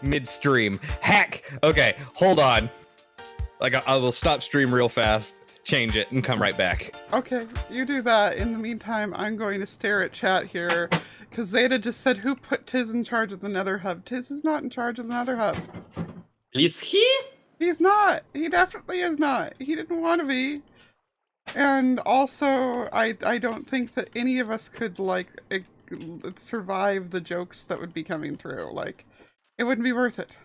midstream. Heck. Okay, hold on. Like I will stop stream real fast, change it, and come right back. Okay, you do that. In the meantime, I'm going to stare at chat here, because Zeta just said, who put Tiz in charge of the Nether Hub? Tiz is not in charge of the Nether Hub. Is he? He's not. He definitely is not. He didn't want to be. And also, I don't think that any of us could, like, survive the jokes that would be coming through. Like, it wouldn't be worth it.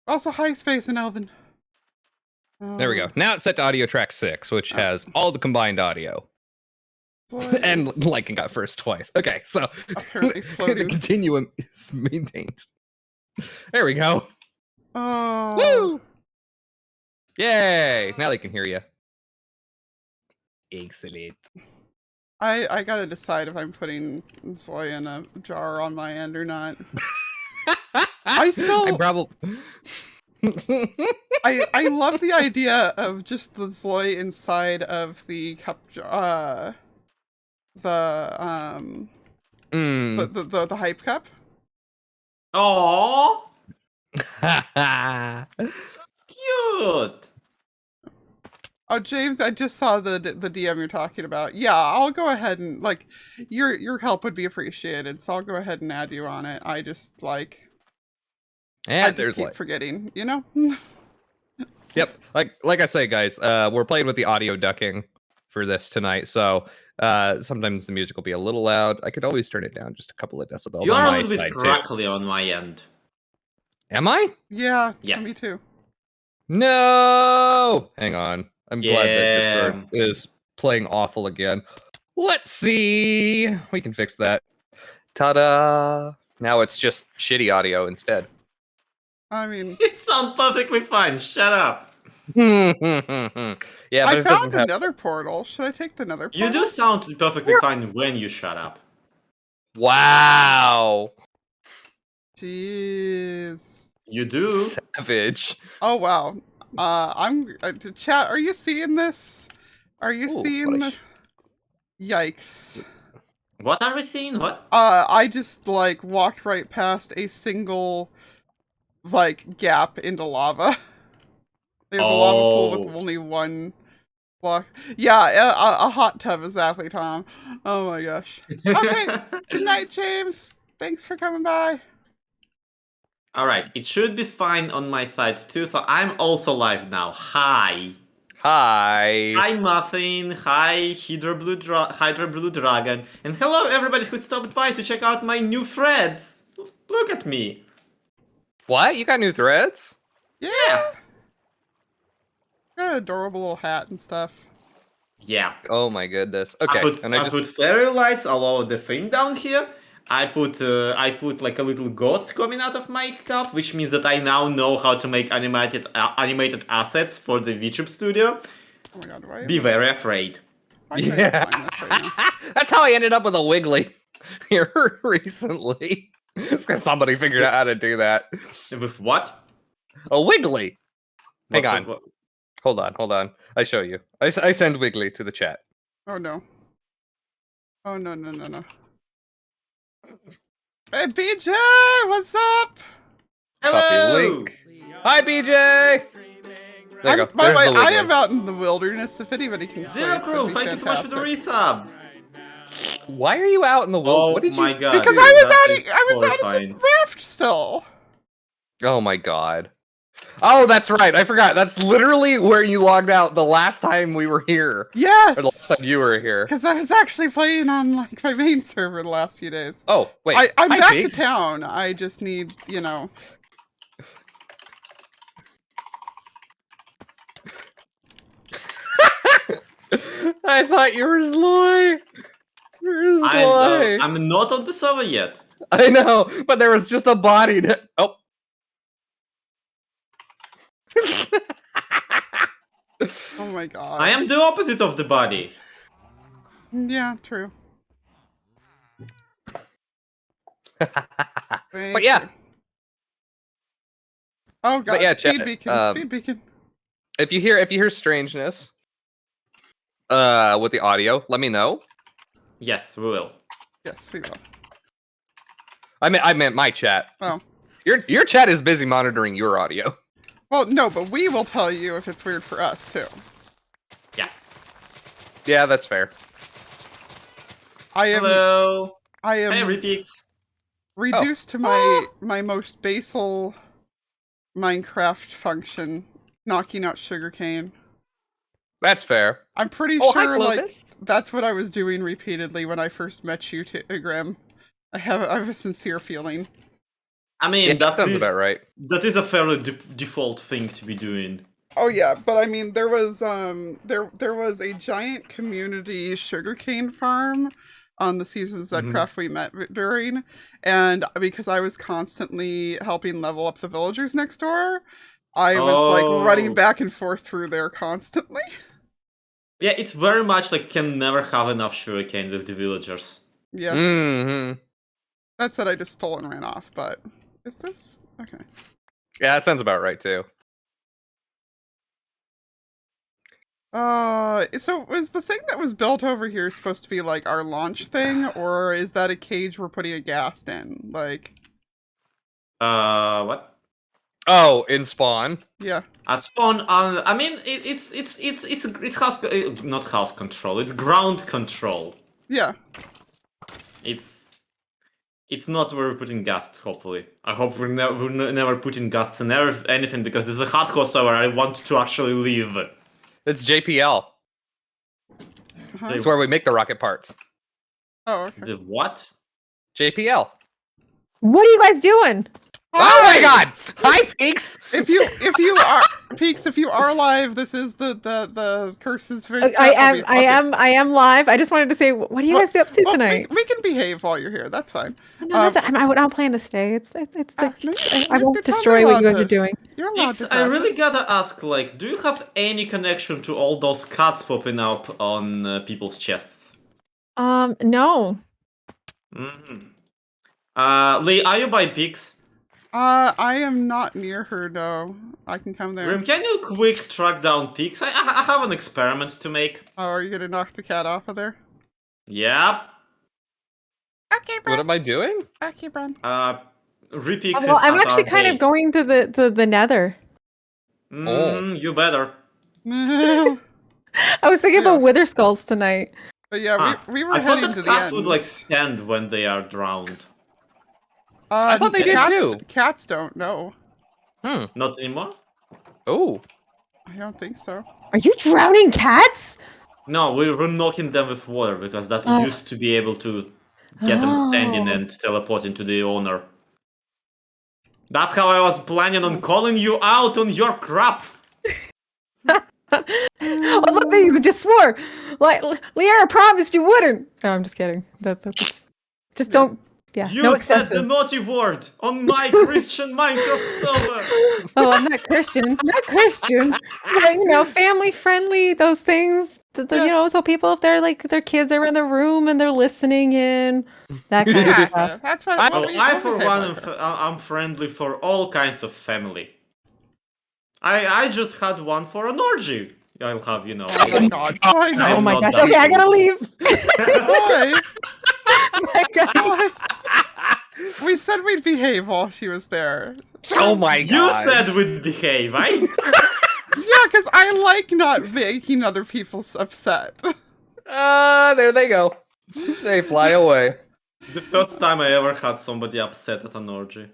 Also, hi, Space and Elvin. There we go. Now it's set to audio track 6, which has all the combined audio. And Lycan got first twice. Okay, so the continuum is maintained. There we go. Oh. Woo! Yay! Now they can hear you. Excellent. I gotta decide if I'm putting soy in a jar on my end or not. I probably. I love the idea of just the soy inside of the cup jar. The hype cup. Aww. Cute. Oh, James, I just saw the DM you're talking about. Yeah, I'll go ahead and, like, your help would be appreciated, so I'll go ahead and add you on it. I just, like... And I just keep forgetting, you know? Yep. Like I say, guys, we're playing with the audio ducking for this tonight, so sometimes the music will be a little loud. I could always turn it down just a couple of decibels. You on are my a little bit side, crackly on my end. Am I? Yeah, yes. Me too. No! Hang on. I'm glad that Discord is playing awful again. Let's see. We can fix that. Ta-da! Now it's just shitty audio instead. I mean... It sounds perfectly fine. Shut up. Yeah, but I found another portal. Should I take the nether portal? You do sound perfectly fine when you shut up. Wow. Jeez. You do. Savage. Oh, wow. Chat, are you seeing this? Are you seeing the... Yikes. What are we seeing? What? I just, like, walked right past a single, like, gap into lava. There's a lava pool with only one block. Yeah, a hot tub, exactly, Tom. Oh my gosh. Okay, good night, James. Thanks for coming by. Alright, it should be fine on my side too, so I'm also live now. Hi. Hi. Hi, Muffin. Hi, Hydra Blue Dragon. And hello, everybody who stopped by to check out my new threads. Look at me. What? You got new threads? Yeah. Got an adorable little hat and stuff. Yeah. Oh my goodness. Okay. I put fairy lights all over the thing down here. I put like a little ghost coming out of my cup, which means that I now know how to make animated assets for the VTube studio. Oh my god, Be very afraid. Yeah. That's how I ended up with a Wiggly here recently. Because somebody figured out how to do that. With what? A Wiggly. Hang on. Hold on. I show you. I send Wiggly to the chat. Oh no. Oh no. Hey BJ, what's up? Hello. Copy link. Hi BJ. There you go. By the way, I am out in the wilderness. If anybody can see, Zero Crew, thank you so much for the resub. Why are you out in the wilderness? What did you... God, because dude, I was out in the raft still. Oh my god. Oh, that's right. I forgot. That's literally where you logged out the last time we were here. Yes. Or the last time you were here. Because I was actually playing on like my main server the last few days. Oh, wait. I'm back to town. I just need, you know. I thought you were Sloy. You're Sloy. I'm not on the server yet. I know, but there was just a body to... Oh. Oh my god. I am the opposite of the body. Yeah, true. But yeah. Oh god, but yeah, speed beacon, speed beacon. If you hear strangeness with the audio, let me know. Yes, we will. Yes, we will. I meant my chat. Oh. Your chat is busy monitoring your audio. Well, no, but we will tell you if it's weird for us too. Yeah. Yeah, that's fair. I am Hello. I am Hey, Repeats. reduced to my most basal Minecraft function, knocking out sugarcane. That's fair. I'm pretty Oh, hi, sure like Clovis. that's what I was doing repeatedly when I first met you, Grim. I have a sincere feeling. I mean, Yeah, that that sounds about right. That is a fairly default thing to be doing. Oh yeah, but I mean there was there was a giant community sugarcane farm on the Seasons Mhm. Zcraft we met during, and because I was constantly helping level up the villagers next door, I was like running Oh. back and forth through there constantly. Yeah, it's very much like can never have enough sugarcane with the villagers. Yeah, Mm-hmm. that said I just stole and ran off, but is this okay? Yeah, that sounds about right too. So was the thing that was built over here supposed to be like our launch thing, or is that a cage we're putting a ghast in? Like, What? Oh, in Spawn. yeah, At spawn, I mean, it's house, not house control. It's ground control. yeah. It's not where we're putting ghasts. Hopefully, I hope we're never putting ghasts in anything because this is a hardcore server. I want to actually leave. It's JPL. Huh? It's where we make the rocket parts. Oh, okay. The what? JPL. What are you guys doing? Oh my god! Hi, Peaks! If you are Peaks, if you are live, this is the curses first. I am live. I just wanted to say, what are you guys up to tonight? We can behave while you're here. That's fine. No, I'm planning to stay. It's no, I won't you're destroy totally what you allowed guys are to. doing. You're allowed to. I really practice. gotta ask, like, do you have any connection to all those cats popping up on people's chests? No. Mm-hmm. Lee, are you by pigs? I am not near her though. I can come there. Grim, can you quick track down pigs? I have an experiment to make. Oh, are you gonna knock the cat off of there? Yep. Okay, bro. What am I doing? Okay, bro. Repigs Well, is I'm at actually our kind of base. going to the Nether. You better. But I was thinking Yeah. about Wither Skulls tonight. yeah, Huh. we were I thought heading that to the cats end. would like stand when they are drowned. I thought they did cats, too. Cats don't know. Not anymore? Oh. I don't think so. Are you drowning cats? No, we were knocking them with water because that Oh. used to be able to get them standing Oh. and teleporting to the owner. That's how I was planning on calling you out on your crap. Oh, look, they just swore. Like, Liara promised you wouldn't. No, I'm just kidding. That's just don't. Yeah, You no said the excessive. naughty word on my Christian Minecraft server. Oh, I'm not Christian. I'm not Christian. But, you know, family friendly. Those things. You know, so people, if they're like their kids are in the room and they're listening in, that kind of Yeah, stuff. that's what. Oh, I for one, am. I'm friendly for all kinds of family. I just had one for an orgy. I'll have, you know. Oh my god! Why Oh not? my not gosh. that Okay, I gotta cool. leave. Why? I gotta- Why? We said we'd behave while she was there. Oh my You god. said we'd behave, right? Yeah, because I like not making other people upset. There they go. They fly away. The first time I ever had somebody upset at an orgy.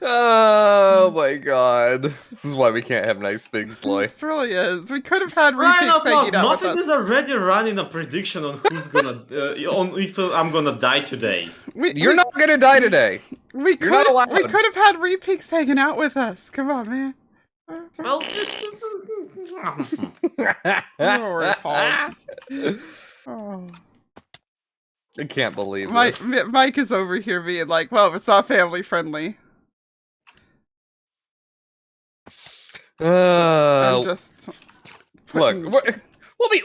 Oh my god. This is why we can't have nice things, Loy. This really is. We could have had Right Refix hanging out with Nothing is us. already running a prediction on who's gonna, on if I'm gonna die today. You're not gonna die today. We you're not allowed. could have had Refix hanging out with us. Come on, man. Well, What were we called? Oh. I can't believe this. Mike is over here being like, well, it's not family friendly. I'm just Look, putting-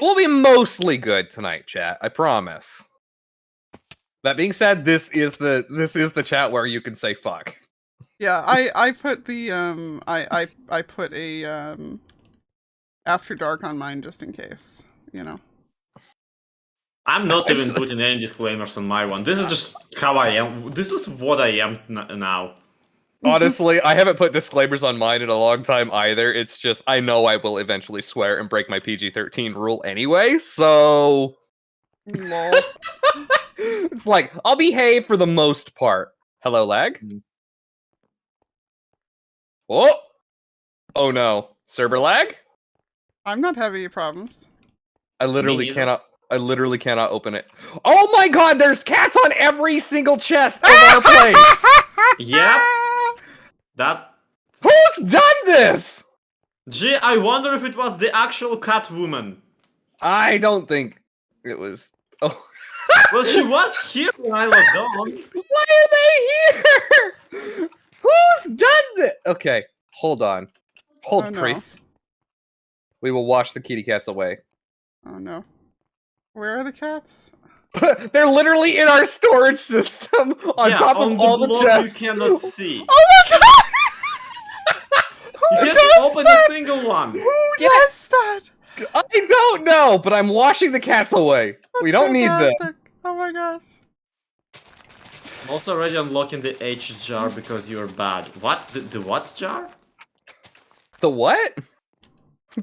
we'll be mostly good tonight, chat. I promise. That being said, this is the chat where you can say fuck. Yeah, I put the I put a After Dark on mine just in case, you know. I'm not even putting any disclaimers on my one. This is just how I am. This is what I am now. Honestly, I haven't put disclaimers on mine in a long time either. It's just I know I will eventually swear and break my PG-13 rule anyway, so Lol. it's like I'll behave for the most part. Hello, lag? Oh! Oh no. Server lag? I'm not having any problems. I literally neither. cannot open it. Oh my god, there's cats on every single chest of our place! Yep. That. Who's done this? Gee, I wonder if it was the actual cat woman. I don't think it was. Oh. Well, she was here when I logged on. Why are they here? Who's done this? Okay, hold on. Hold, Oh, no. priests. We will wash the kitty cats away. Oh no. Where are the cats? They're literally in our storage system on Yeah, top on of all the block chests. You cannot see. Oh my god! You just open a single one. Who does that? I don't know, but I'm washing the cats away. We That's don't need them. fantastic. Oh my gosh. Also already unlocking the H jar because you're bad. What? The what jar? The what?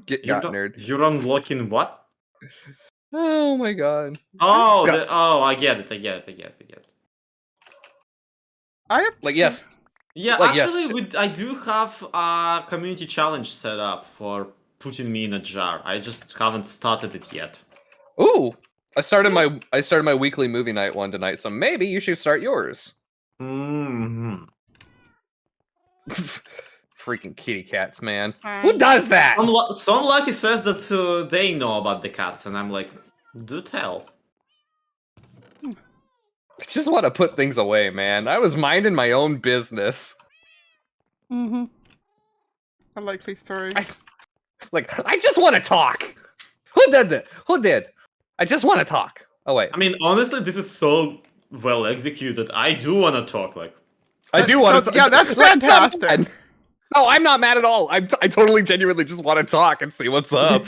Get You're, got nerd. you're unlocking what? Oh my god. Oh, Scott. I get it. I Like, yes. Yeah, Like, yes. actually, I do have a community challenge set up for putting me in a jar. I just haven't started it yet. Ooh. I started my weekly movie night one tonight, so maybe you should start yours. Mm-hmm. Freaking kitty cats, man. Hi. Who does that? Some Lucky says that they know about the cats, and I'm like, do tell. I just want to put things away, man. I was minding my own business. Mm-hmm. I like these stories. I just want to talk. Who did that? Who did? I just want to talk. Oh wait, I mean, honestly, this is so well executed. I do want to talk. Like, I do want to. Yeah, that's fantastic. No, I'm not mad at all. I totally genuinely just want to talk and see what's up.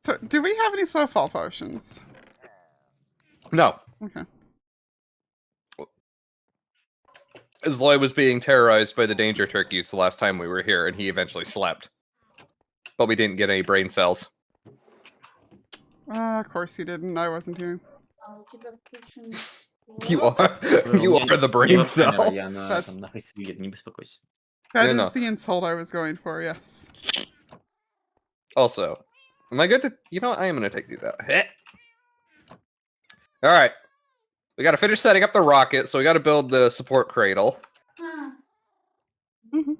So, do we have any slow fall potions? No. Okay. Zloy was being terrorized by the danger turkeys the last time we were here, and he eventually slept. But we didn't get any brain cells. Of course you didn't. I wasn't here. You are the brain cell. Я на- там на не беспокойся. That Yeah, is no. the insult I was going for, yes. Also, am I good to... You know what? I am going to take these out. Alright. We got to finish setting up the rocket, so we got to build the support cradle. Mhm.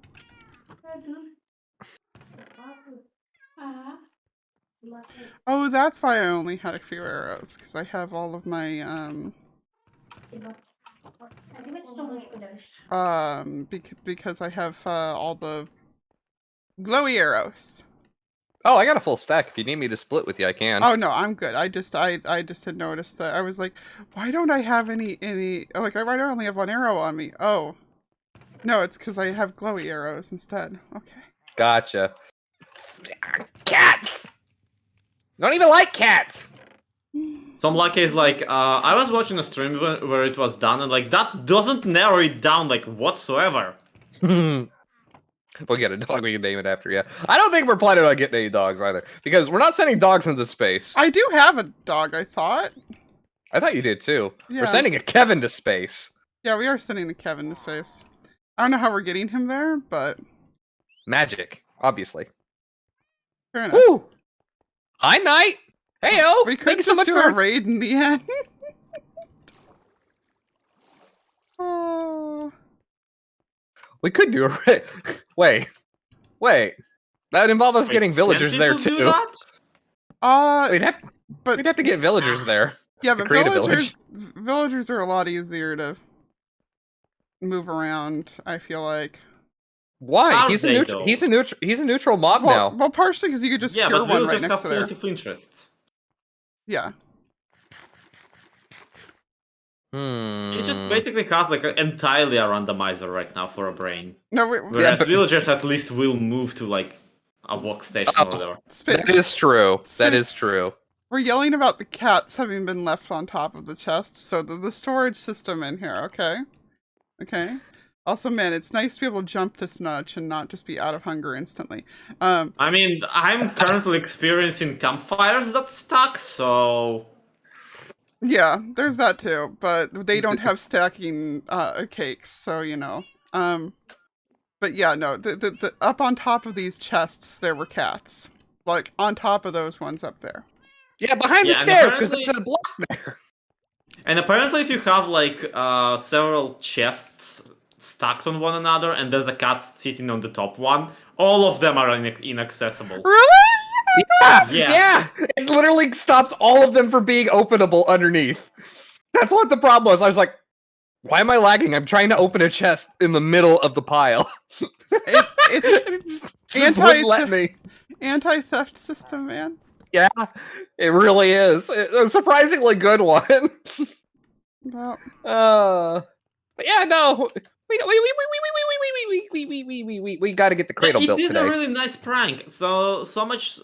Oh, that's why I only had a few arrows, because I have all of my, because I have all the glowy arrows. Oh, I got a full stack. If you need me to split with you, I can. Oh no, I'm good. I just had noticed that. I was like, why don't I have any like why do I only have one arrow on me? Oh. No, it's because I have glowy arrows instead. Okay. Gotcha. Cats! Don't even like cats! Some Lucky is like, I was watching a stream where it was done, and like that doesn't narrow it down like whatsoever. We'll get a dog we can name it after, yeah. I don't think we're planning on getting any dogs either, because we're not sending dogs into space. I do have a dog, I thought. I thought you did too. Yeah. We're sending a Kevin to space. Yeah, we are sending the Kevin to space. I don't know how we're getting him there, but Magic, obviously. fair enough. Woo! Hi, Knight! Heyo! We could Thank you so just much do for... a raid in the end. Oh. We could do a raid. Wait. That would involve us Wait, getting can villagers there people do too. that? We'd have to get villagers there. Yeah, to but create a village. villagers are a lot easier to move around, I feel like. Why? Are He's a they, neutral. though? He's a neutral mob Well, now. well, partially because you could just Yeah, cure but one villagers right next have to there. plenty of interests. Yeah. He just basically has like entirely a randomizer right now for a brain. No, Whereas but- villagers at least will move to like a workstation Oh. or whatever. That is true. That is true. We're yelling about the cats having been left on top of the chest, so the storage system in here, okay? Okay. Also, man, it's nice to be able to jump this much and not just be out of hunger instantly. I mean, I'm currently experiencing campfires that stuck, so Yeah, there's that too, but they don't have stacking cakes, so you know. But yeah, no, the up on top of these chests there were cats, like on top of those ones up there. Yeah, behind the Yeah, and stairs because apparently- there's a block there. And apparently, if you have like several chests stacked on one another, and there's a cat sitting on the top one, all of them are inaccessible. Really? Yeah, Yeah. yeah. It literally stops all of them from being openable underneath. That's what the problem was. I was like, why am I lagging? I'm trying to open a chest in the middle of the pile. It's Just wouldn't let me. anti-theft system, man. Yeah, it really is. A surprisingly good one. Well, But yeah, no. We got to get the cradle It built is today. a really nice prank. So nice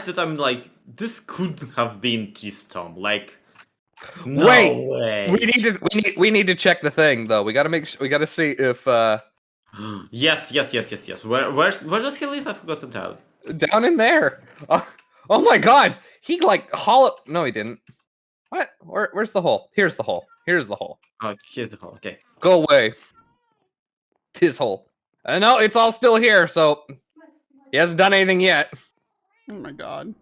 that I'm like, this could have been T-Storm. Like, no Wait, way. we need to check the thing though. We got to make sure, we got to see if Yes. Where does he live? I forgot entirely. down in there. Oh my god, he like no, he didn't. What? Where's the hole? Here's the hole. Here's the hole. Oh, here's the hole. Okay. Go away. Tis hole. No, it's all still here. So he hasn't done anything yet. oh my god.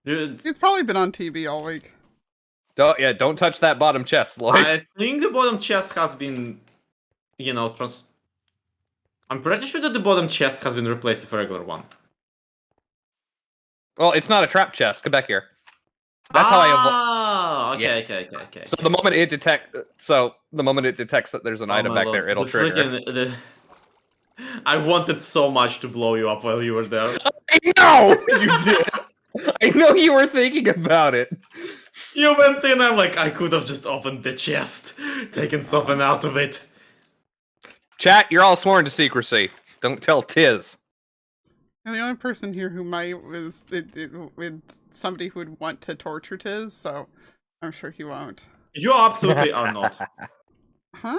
Dude, It's probably been on TV all week. Don't touch that bottom chest, Lloyd. I think the bottom chest has been, I'm pretty sure that the bottom chest has been replaced with a regular one. Well, it's not a trap chest. Come back here. That's how I avoid. Ah, okay, Yeah. okay. So the moment it detects that there's an item my back lord. there, it'll The trigger. freaking- I wanted so much to blow you up while you were there. I know you did. I know you were thinking about it. You went in, I'm like, I could have just opened the chest, taken something out of it. Chat, you're all sworn to secrecy. Don't tell Tiz. And the only person here who might was with somebody who would want to torture Tiz, so I'm sure he won't. You absolutely are not. Huh?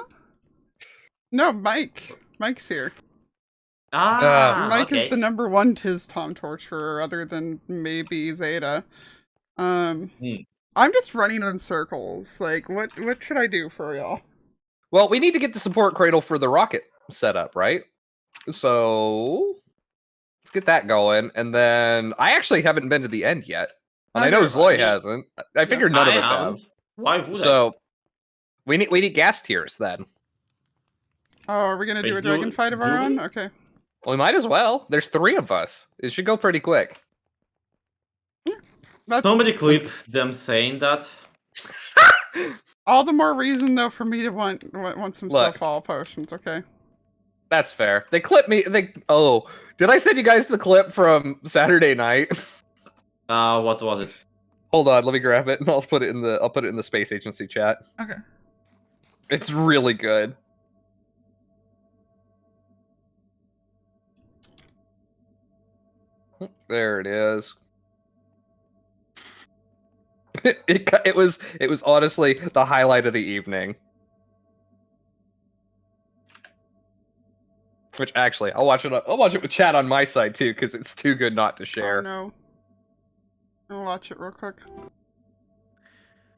No, Mike. Mike's here. Ah, Mike okay. is the #1 Tiz Tom torturer, other than maybe Zeta. I'm just running in circles. Like, what should I do for y'all? Well, we need to get the support cradle for the rocket set up, right? So let's get that going. And then I actually haven't been to the end yet. And I know Neither have Zoe I. hasn't. I figured none of us have. haven't. Why would I? So we need gas tiers then. Oh, are we gonna do Wait, a dragon fight of our do own? we? Okay. Well, we might as well. There's 3 of us. It should go pretty quick. That's Somebody clip them saying that. all the more reason, though, for me to want some Look. self-fall potions. Okay. That's fair. They clipped me. Did I send you guys the clip from Saturday night? What was it? Hold on, let me grab it and I'll put it in the space agency chat. Okay. It's really good. There it is. It was honestly the highlight of the evening. Which actually, I'll watch it with chat on my side too, because it's too good not to Oh, share. no. I'll watch it real quick.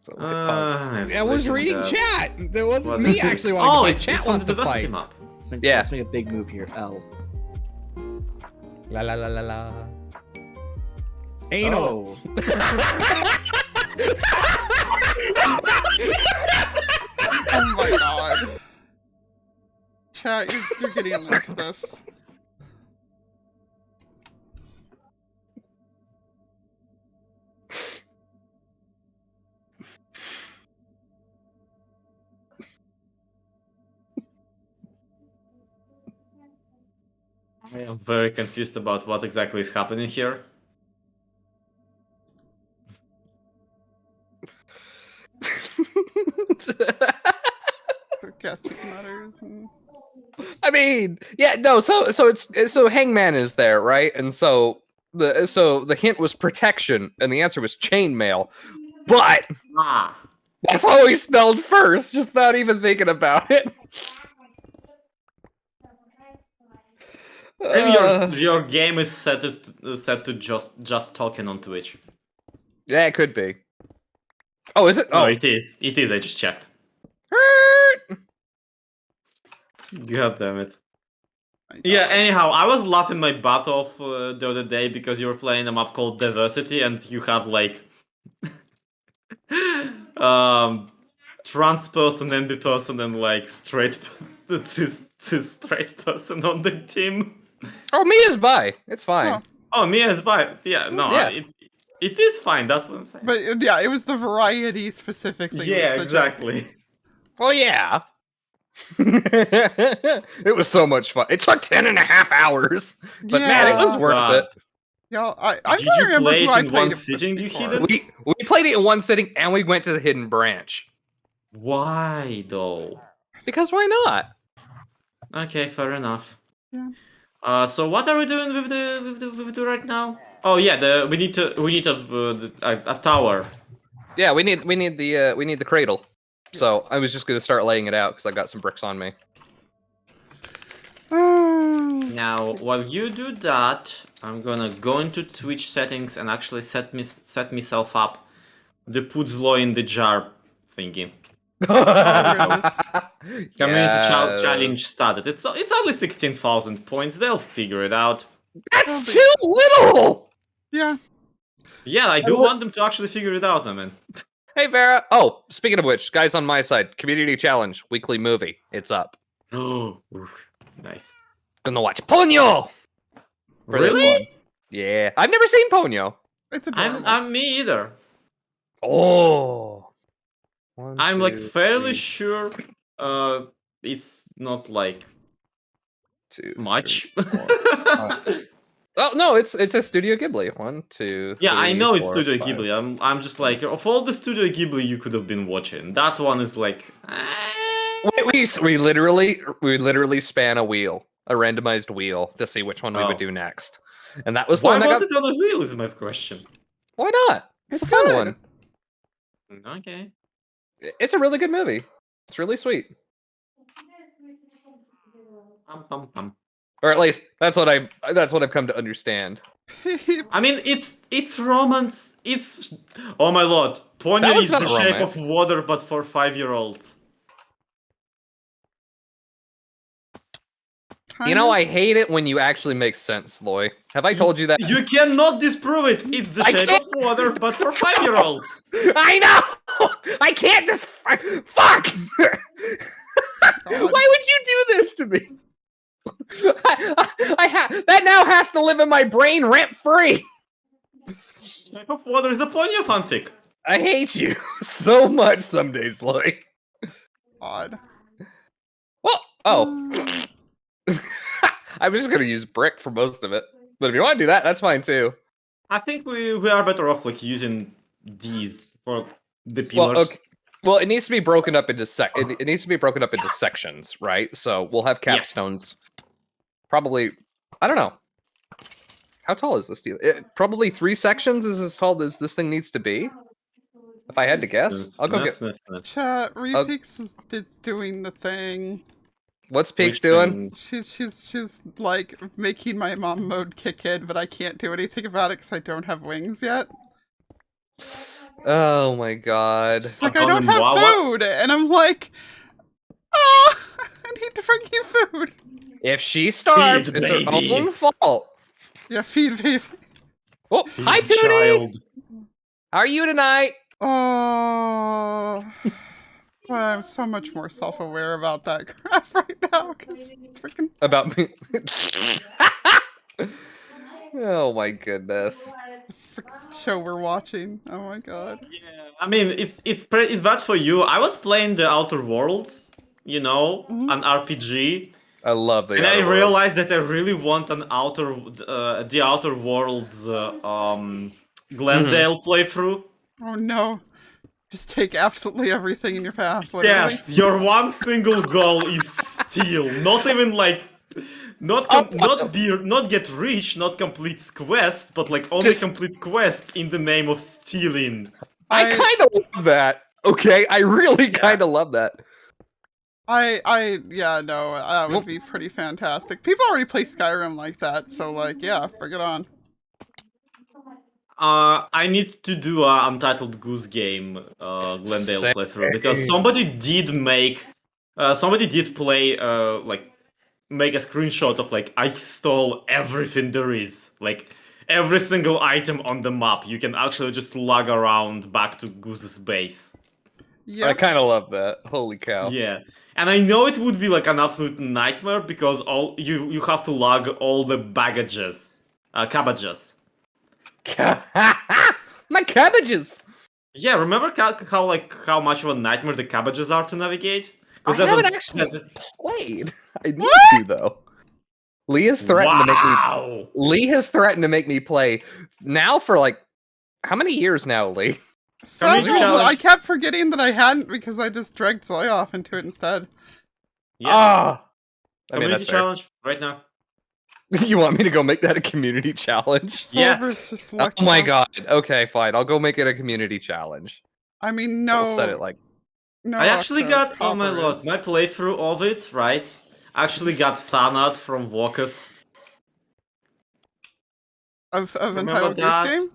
So we can pause. I I was reading chat. There wasn't me actually wanting Oh, to fight. it's Chat on wants the to diversity fight. map. Yeah. Let's make a big move here. L. La la la la la. Anal. Oh. Oh my god. Chat, you're getting into this. I am very confused about what exactly is happening here. Guessing matters and I mean, yeah, no. So Hangman is there, right? And so So the hint was protection, and the answer was chainmail. But Ah. that's always spelled first, just not even thinking about it. Maybe your game is set to just talking on Twitch. Yeah, it could be. Oh, is it? Oh, Oh, it is. It is. I just checked. God damn it. Yeah, anyhow, I was laughing my butt off the other day because you were playing a map called Diversity and you had like trans person, NB person, and like straight cis straight person on the team. Oh, Mia's bi. It's fine. Oh. Oh, Mia is bi. Yeah, no, Yeah. It is fine. That's what I'm saying. But yeah, it was the variety specifically. Yeah, was the exactly. Well, yeah. It was so much fun. It took 10.5 hours, but man, it was Yeah. worth God. it. Yeah, I Did don't you remember play who it I in played one it with sitting, you before. hidden? We played it in one sitting, and we went to the hidden branch. Why though? Because why not? Okay, fair enough. Yeah. So what are we doing with the right now? Oh yeah, we need a tower. Yeah, we need the cradle. So Yes. I was just gonna start laying it out because I got some bricks on me. Now, while you do that, I'm gonna go into Twitch settings and actually set myself up the puzzle in the jar thingy. goodness. Community Yes. challenge started. It's only 16,000 points. They'll figure it out. That's too little. Yeah. Yeah, I do look- want them to actually figure it out, man. Hey Vera. Oh, speaking of which, guys on my side, community challenge, weekly movie. It's up. Oh, nice. Gonna watch Ponyo. For this Really? one. Yeah, I've never seen Ponyo. It's adorable. I'm me either. Oh. I'm like fairly sure it's not like much. Oh no, it's a Studio Ghibli. 1, 2. Yeah, I 3, know it's 4, Studio 5. Ghibli. I'm just like, of all the Studio Ghibli you could have been watching, that one is like. We literally span a wheel, a randomized wheel, to see which one we Oh. would do next, and that was the Why one that was got. it on the wheel? Is my question. Why not? It's a It's fun good. one. Okay. It's a really good movie. It's really sweet, or at least that's what I've come to understand. I mean, it's romance. It's oh my lord, That Ponyo one's is not the shape romance. of water, but for 5-year-olds. You know, I hate it when you actually make sense, Loy. Have I told you that? You cannot disprove it. It's the I shape can't. of water, but for 5-year-olds. I know. I can't. Fuck. Why would you do this to me? That now has to live in my brain rent free. Shape of water is a Ponyo fanfic. I hate you so much some days, Loy. Odd. Oh. I was just gonna use brick for most of it, but if you want to do that, that's fine too. I think we are better off like using these for the pillars. Well, okay. Well, it needs to be broken up into it needs to be broken up into sections, right? So we'll have capstones. Probably, I don't know. How tall is this deal? Probably 3 sections is as tall as this thing needs to be. If I had to guess, I'll go get. Chat, Repix is doing the thing. What's Peaks doing? She's like making my mom mode kick in, but I can't do anything about it because I don't have wings yet. Oh my god. It's like I don't have food, and I'm like, oh, I need to bring you food. If she starves, Feed it's her baby. own fault. Yeah, feed baby. Oh, hi Tootie! How are you tonight? Oh, well, I'm so much more self-aware about that crap right now because freaking. About me. Oh my goodness. Show we're watching. Oh my god. Yeah, I mean it's bad for you. I was playing the Outer Worlds, you know, an RPG, I love the and I Outer Worlds. realized that I really want the Outer Worlds Glendale playthrough. Oh no. Just take absolutely everything in your path. Literally. Yes, your one single goal is steal, not even like Not get rich, not complete quests, but like only Just- complete quests in the name of stealing. I kind of love that. Okay, I really kind of love that. Yeah, no, that would be pretty fantastic. People already play Skyrim like that, so like, yeah, bring it on. I need to do a Untitled Goose Game Glendale Same. playthrough because somebody did play like make a screenshot of like I stole everything there is, like every single item on the map. You can actually just lug around back to Goose's base. Yeah. I kind of love that. Holy cow. Yeah, and I know it would be like an absolute nightmare because you have to lug all the cabbages. My cabbages. Yeah, remember how much of a nightmare the cabbages are to navigate? I there's haven't a- actually played. I need to though. Lee has threatened to make me play now for like how many years now, Lee? Several, challenge. but I kept forgetting that I hadn't because I just dragged Zoe off into it instead. Yeah, Ah. I mean, community that's fair. challenge right now. You want me to go make that a community challenge? Yes. Silver's just Oh lucky. my god. Okay, fine. I'll go make it a community challenge. I mean, no. We'll set it like No, I actually Octo, got, oh my lord, Copper my playthrough of it, right? Actually got fan art from Walkers. of Remember Entitled Goose that? Game.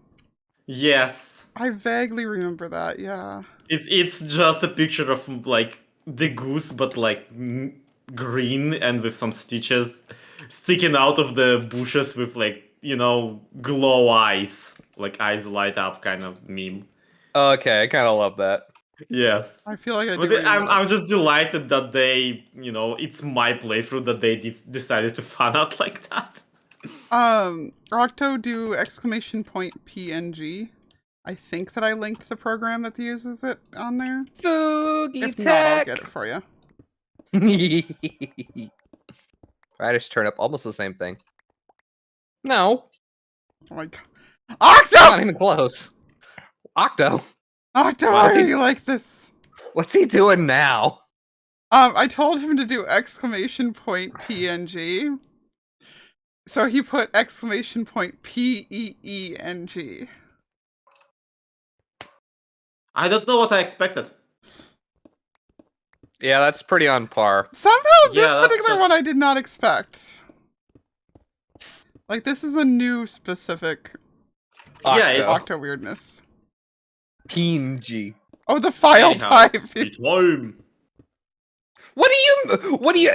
Yes. I vaguely remember that. Yeah. It's just a picture of like the goose, but like green and with some stitches sticking out of the bushes with like, you know, glow eyes. Like eyes light up kind of meme. okay, I kind of love that. Yes. I feel like I do. But remember that. I'm just delighted that they, you know, it's my playthrough that they decided to fan out like that. Octo do !PNG. I think that I linked the program that uses it on there. Foogie If not, I'll get it for you. Riders turnip, almost the same thing. No, Oh my god. Octo! not even close. Octo, Octo, Why why is are he- you like this? what's he doing now? I told him to do !PNG. So he put !PEENG. I don't know what I expected. Yeah, that's pretty on par. Somehow this Yeah, that's particular just- one I did not expect. Like, this is a new specific Yeah, it's- Octo weirdness. PNG. Oh, the file Anyhow, type! It's home. What do you?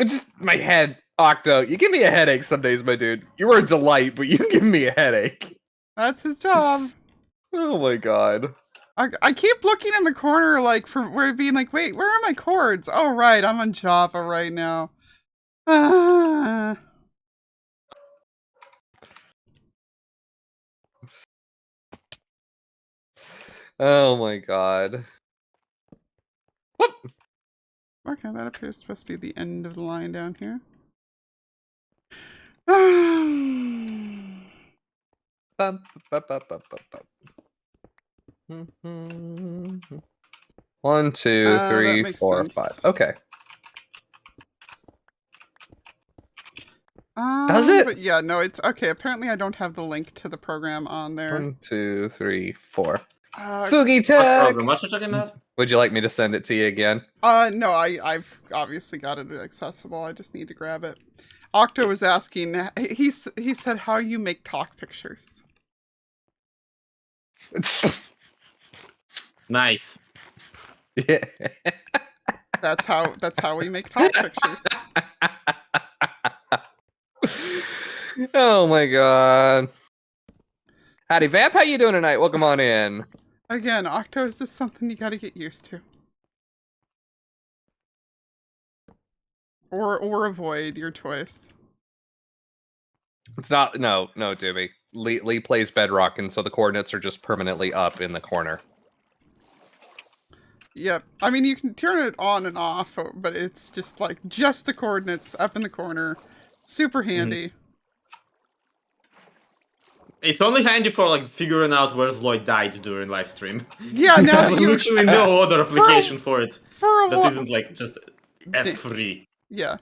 Just my head, Octo. You give me a headache some days, my dude. You were a delight, but you give me a headache. That's his job. Oh my god. I keep looking in the corner, like, from where being like, wait, where are my chords? Oh, right, I'm on Java right now. Ah. Oh my god. What? Okay, that appears supposed to be the end of the line down here. Bum, bum, bum, bum, bum, bum. Mhm. 1, 2, that 3, makes 4, sense. 5. Okay. Does it? But yeah, no, it's okay. Apparently, I don't have the link to the program on there. 1, 2, 3, 4. Uh, Foogie What tag. program? What you talking about? Would you like me to send it to you again? no, I've obviously got it accessible. I just need to grab it. Octo was asking. He said how you make talk pictures. Nice. Yeah. That's how we make talk pictures. Oh my god. Howdy Vamp, how you doing tonight? Welcome on in. Again, Octo is just something you got to get used to, or avoid, your choice. It's not no Doobie. Lee plays Bedrock, and so the coordinates are just permanently up in the corner. Yep. I mean, you can turn it on and off, but it's just like just the coordinates up in the corner. Super handy. It's only handy for like figuring out where Lloyd died during live stream. Yeah, now that There's you literally no other application for it for a that while. isn't like just F3. yeah.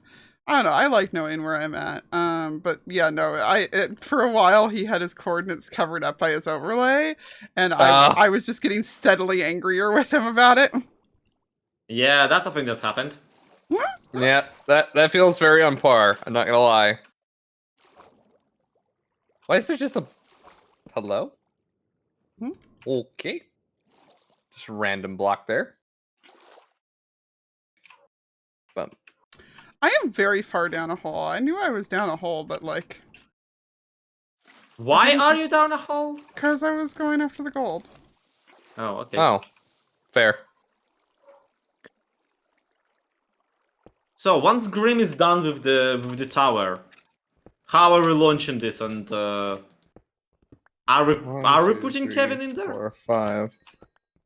I don't know. I like knowing where I'm at. But yeah, no. For a while he had his coordinates covered up by his overlay, and I was just getting steadily angrier with him about it. Yeah, that's a thing that's happened. Yeah, that feels very on par. I'm not gonna lie. Why is there just a hello? Okay. Just random block there. Bump. I am very far down a hole. I knew I was down a hole, but like... Why are you down a hole? Because I was going after the gold. Oh, okay. Oh, fair. So once Grim is done with the tower, how are we launching this? And are we putting Kevin in there? 4, 5,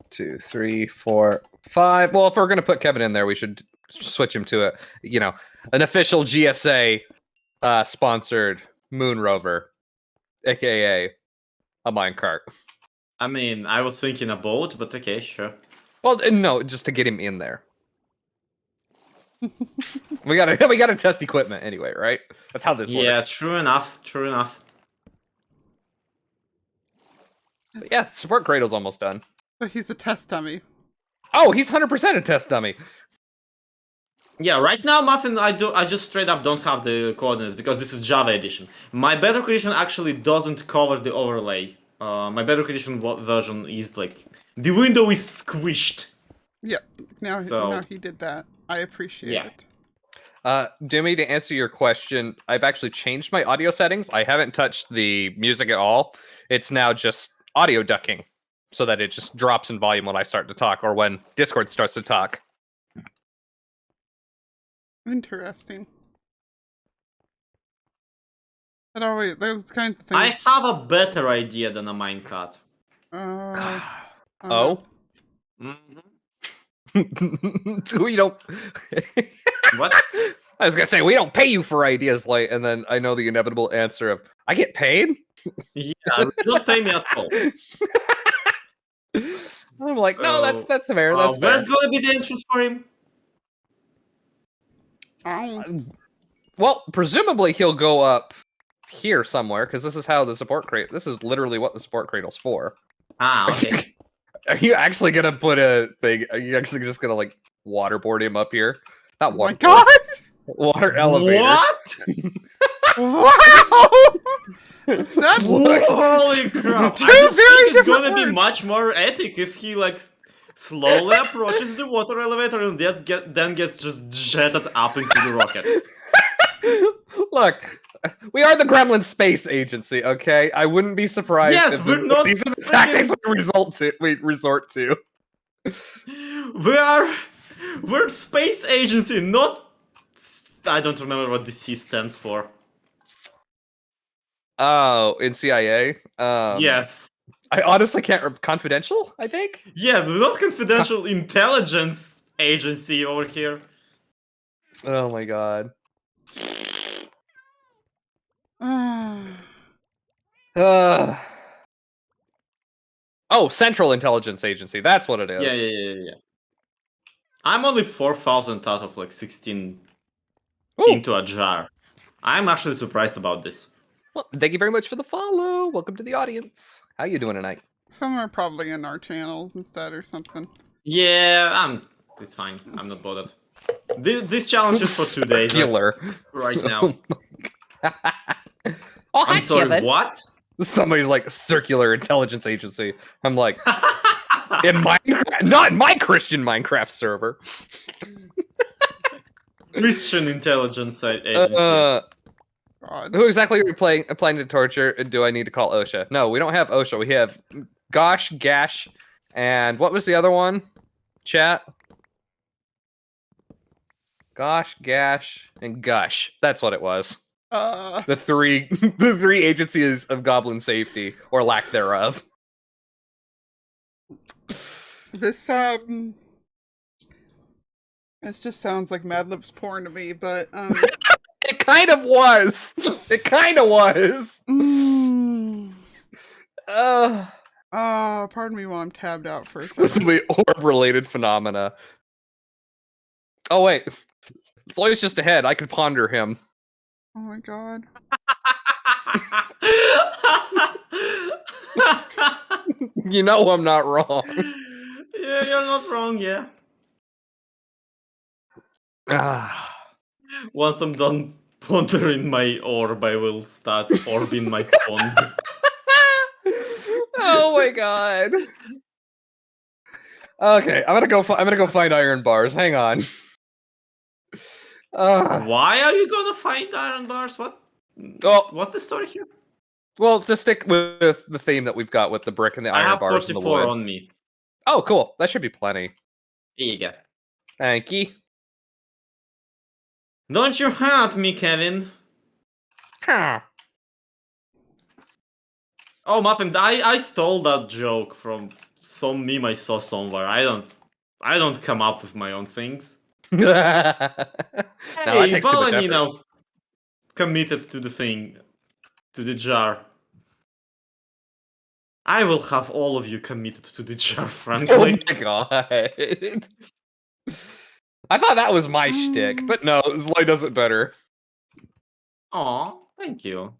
2, 3, 4, 5. Well, if we're gonna put Kevin in there, we should switch him to an official GSA sponsored moon rover, aka a minecart. I mean, I was thinking a boat, but okay, sure. Well, no, just to get him in there. we gotta test equipment anyway, right? That's how this works. Yeah, true enough. True enough. But yeah, support cradle's almost done. But he's a test dummy. Oh, he's 100% a test dummy. Yeah, right now, Muffin, I just straight up don't have the coordinates because this is Java edition. My Bedrock edition actually doesn't cover the overlay. My Bedrock edition version is like the window is squished. Yeah, now he did that. I appreciate it. Jimmy, to answer your question, I've actually changed my audio settings. I haven't touched the music at all. It's now just audio ducking, so that it just drops in volume when I start to talk or when Discord starts to talk. Interesting. It always, those kinds of things. I have a better idea than a minecart. Oh? We don't. What? I was gonna say we don't pay you for ideas, like, and then I know the inevitable answer of I get paid. Yeah, don't pay me at all. I'm like, no, that's fair. That's where's fair. gonna be the entrance for him? Well, presumably he'll go up here somewhere because this is how the support crate. This is literally what the support cradle's for. Ah, okay. Are you actually gonna put a thing? Are you actually just gonna like waterboard him up here? Not Oh my waterboard. god! Water elevator. What? Wow! That's Holy crap! Two I just very think it's different gonna be words. much more epic if he like slowly approaches the water elevator and then gets just jetted up into the rocket. Look, we are the Gremlin Space Agency, okay? I wouldn't be surprised Yes, if we're not these are the tactics we resort to. We're space agency, not. I don't remember what the C stands for. Oh, in CIA? Yes. I honestly can't. Confidential, I think? Yeah, the not confidential intelligence agency over here. Oh my god. Oh, Central Intelligence Agency. That's what it is. Yeah. I'm only 4,000 out of like 16 Ooh. into a jar. I'm actually surprised about this. Well, thank you very much for the follow. Welcome to the audience. How you doing tonight? Some are probably in our channels instead or something. Yeah, it's fine. I'm not bothered. This challenge is for 2 days Circular. right now. Oh, hi, I'm sorry, Kevin. what? Somebody's like Circular Intelligence Agency. I'm like, in Minecraft, not in my Christian Minecraft server. Christian intelligence agency. God. Who exactly are we planning to torture? Do I need to call OSHA? No, we don't have OSHA. We have Gosh, Gash, and what was the other one? Chat. Gosh, Gash, and Gush. That's what it was. The three agencies of goblin safety, or lack thereof. This just sounds like Mad Lib's porn to me, but It kind of was. It kind of was. pardon me while I'm tabbed out for a second. Exclusively orb-related phenomena. Oh wait, As long as it's just a head, I could ponder him. Oh my god. You know I'm not wrong. Yeah, you're not wrong, yeah. Ah. Once I'm done pondering my orb, I will start orbing my pond. Oh my god. Okay, I'm gonna go find iron bars. Hang on. Why are you gonna find iron bars? What? Oh. What's the story here? Well, to stick with the theme that we've got with the brick and the I iron have bars and the 44 wood. on me. Oh, cool. That should be plenty. Here you go. Thank you. Don't you hurt me, Kevin. Huh. Oh, Muffin, I stole that joke from some meme I saw somewhere. I don't come up with my own things. No, that Hey, takes too much effort. Valenino committed to the thing, to the jar. I will have all of you committed to the jar, Oh frankly. my god. I thought that was my shtick, but no, Zloy does it better. Aw, thank you.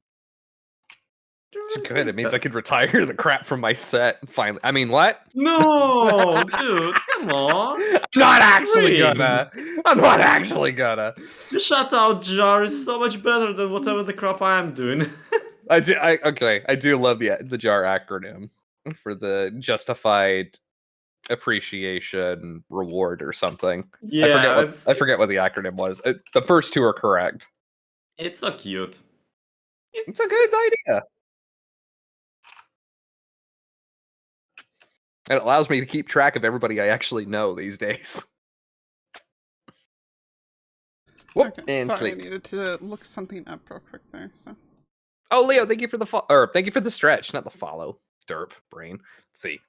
It's good. It means I could retire the crap from my set finally. I mean, what? No, dude, come on. I'm not actually Green. gonna. I'm not actually gonna. The shutout jar is so much better than whatever the crap I am doing. I do love the JAR acronym for the justified appreciation reward or something. Yeah, I forget what the acronym was. The first two are correct. it's so cute. It's a good idea. It allows me to keep track of everybody I actually know these days. Whoop, Okay, and sorry, sleep. I needed to look something up real quick there. So. Oh, Leo, thank you for the thank you for the stretch, not the follow. Derp brain. Let's see.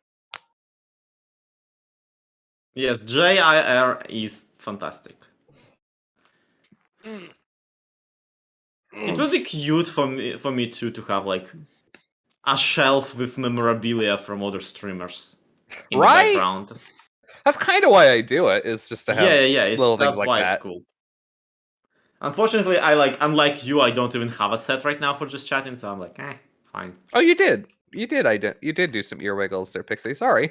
Yes, JIR is fantastic. It would be cute for me too to have like a shelf with memorabilia from other streamers in Right? the background. That's kind of why I do it. Is just to have Yeah. little things That's like why that. it's cool. Unfortunately, unlike you, I don't even have a set right now for just chatting, so I'm like, fine. Oh, you did. You did do some ear wiggles there, Pixie. Sorry.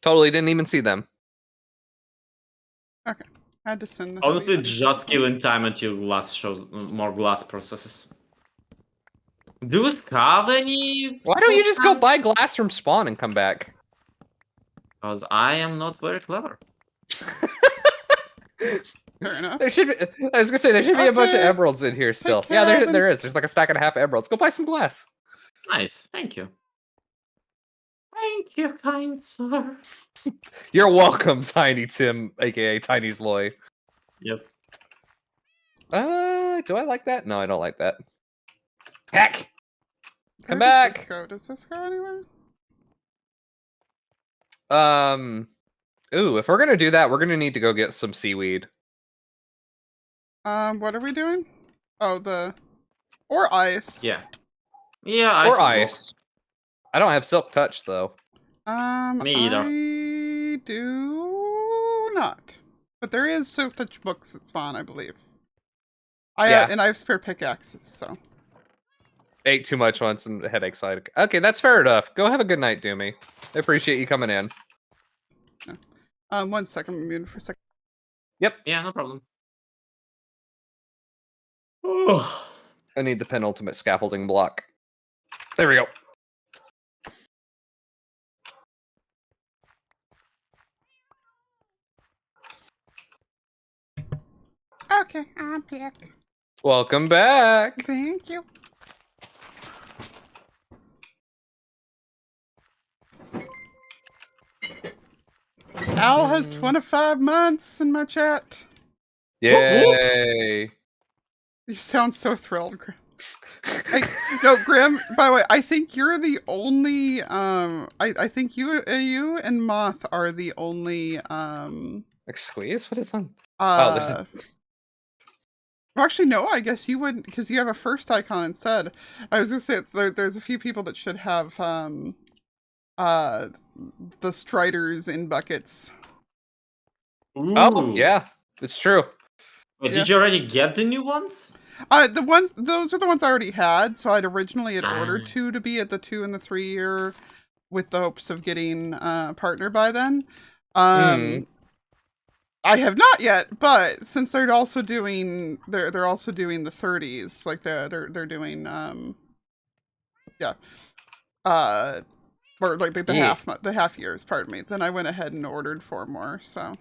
Totally didn't even see them. Okay, I had to send the. Honestly, heavy just killing time until glass shows more glass processes. Do we have any? Why don't you just go buy glass from Spawn and come back? Because I am not very clever. Fair enough. There should be. I was gonna say there should be a bunch of Okay. emeralds in here still. care, Yeah, there Evan. there is. There's like a stack and a half of emeralds. Go buy some glass. Nice, thank you. Thank you, kind sir. You're welcome, Tiny Tim, aka Tiny Zloy. Yep. Do I like that? No, I don't like that. Heck! Come Where back. Does this go? Does this go anywhere? Ooh, if we're gonna do that, we're gonna need to go get some seaweed. What are we doing? Oh, or ice. Yeah. Yeah, Or ice. I don't have silk touch though. Me either. I do not. But there is Silk Touch books at Spawn, I believe. And I have spare pickaxes, so. Ate too much once and headache side. Okay, that's fair enough. Go have a good night, Doomy. I appreciate you coming in. 1 second, I'm muted for a second. Yep. Yeah, no problem. Oh. I need the penultimate scaffolding block. There we go. Okay, I'm back. Welcome back. Thank you. Al has 25 months in my chat. Yay. You sound so thrilled, Grim. No, Grim, by the way, I think you're the only, I think you and Moth are the only, Like squeeze? What is on? there's well, actually, no, I guess you wouldn't, because you have a first icon instead. I was gonna say, there's a few people that should have, the Striders in buckets. Oh, yeah. It's true. Wait, Yeah. did you already get the new ones? Those are the ones I already had. So I'd originally ordered 2 to be at the 2 and the 3 year, with the hopes of getting a partner by then. I have not yet, but since they're also doing they're also doing the 30s, like they're doing or like the half years, pardon me. Then I went ahead and ordered 4 more. So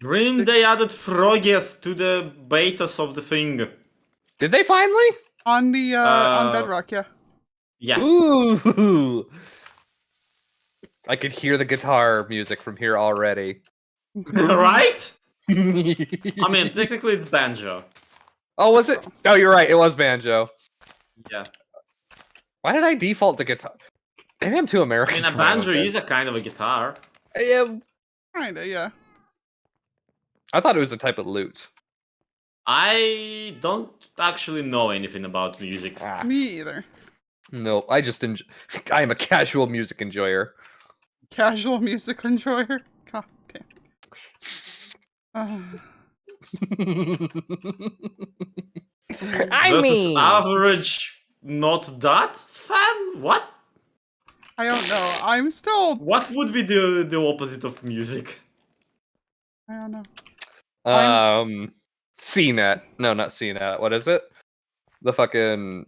Really, they added Froggies to the betas of the thing. Did they finally? on the on Bedrock, yeah. Yeah. Ooh. I could hear the guitar music from here already. Right? Oh, I mean, technically it's banjo. was it? Oh, you're right. It was banjo. Yeah. Why did I default to guitar? Maybe I'm too I American. mean, a for my own banjo good. is a kind of a guitar. Yeah, Kinda, yeah. I thought it was a type of lute. I don't actually know anything about music. Ah, Me either. no, I just I am a casual music enjoyer. Casual music enjoyer. God damn. I Versus mean, average, not that fan? What? I don't know. I'm still. What would be the opposite of music? I don't know. CNET. No, not CNET. What is it? The fucking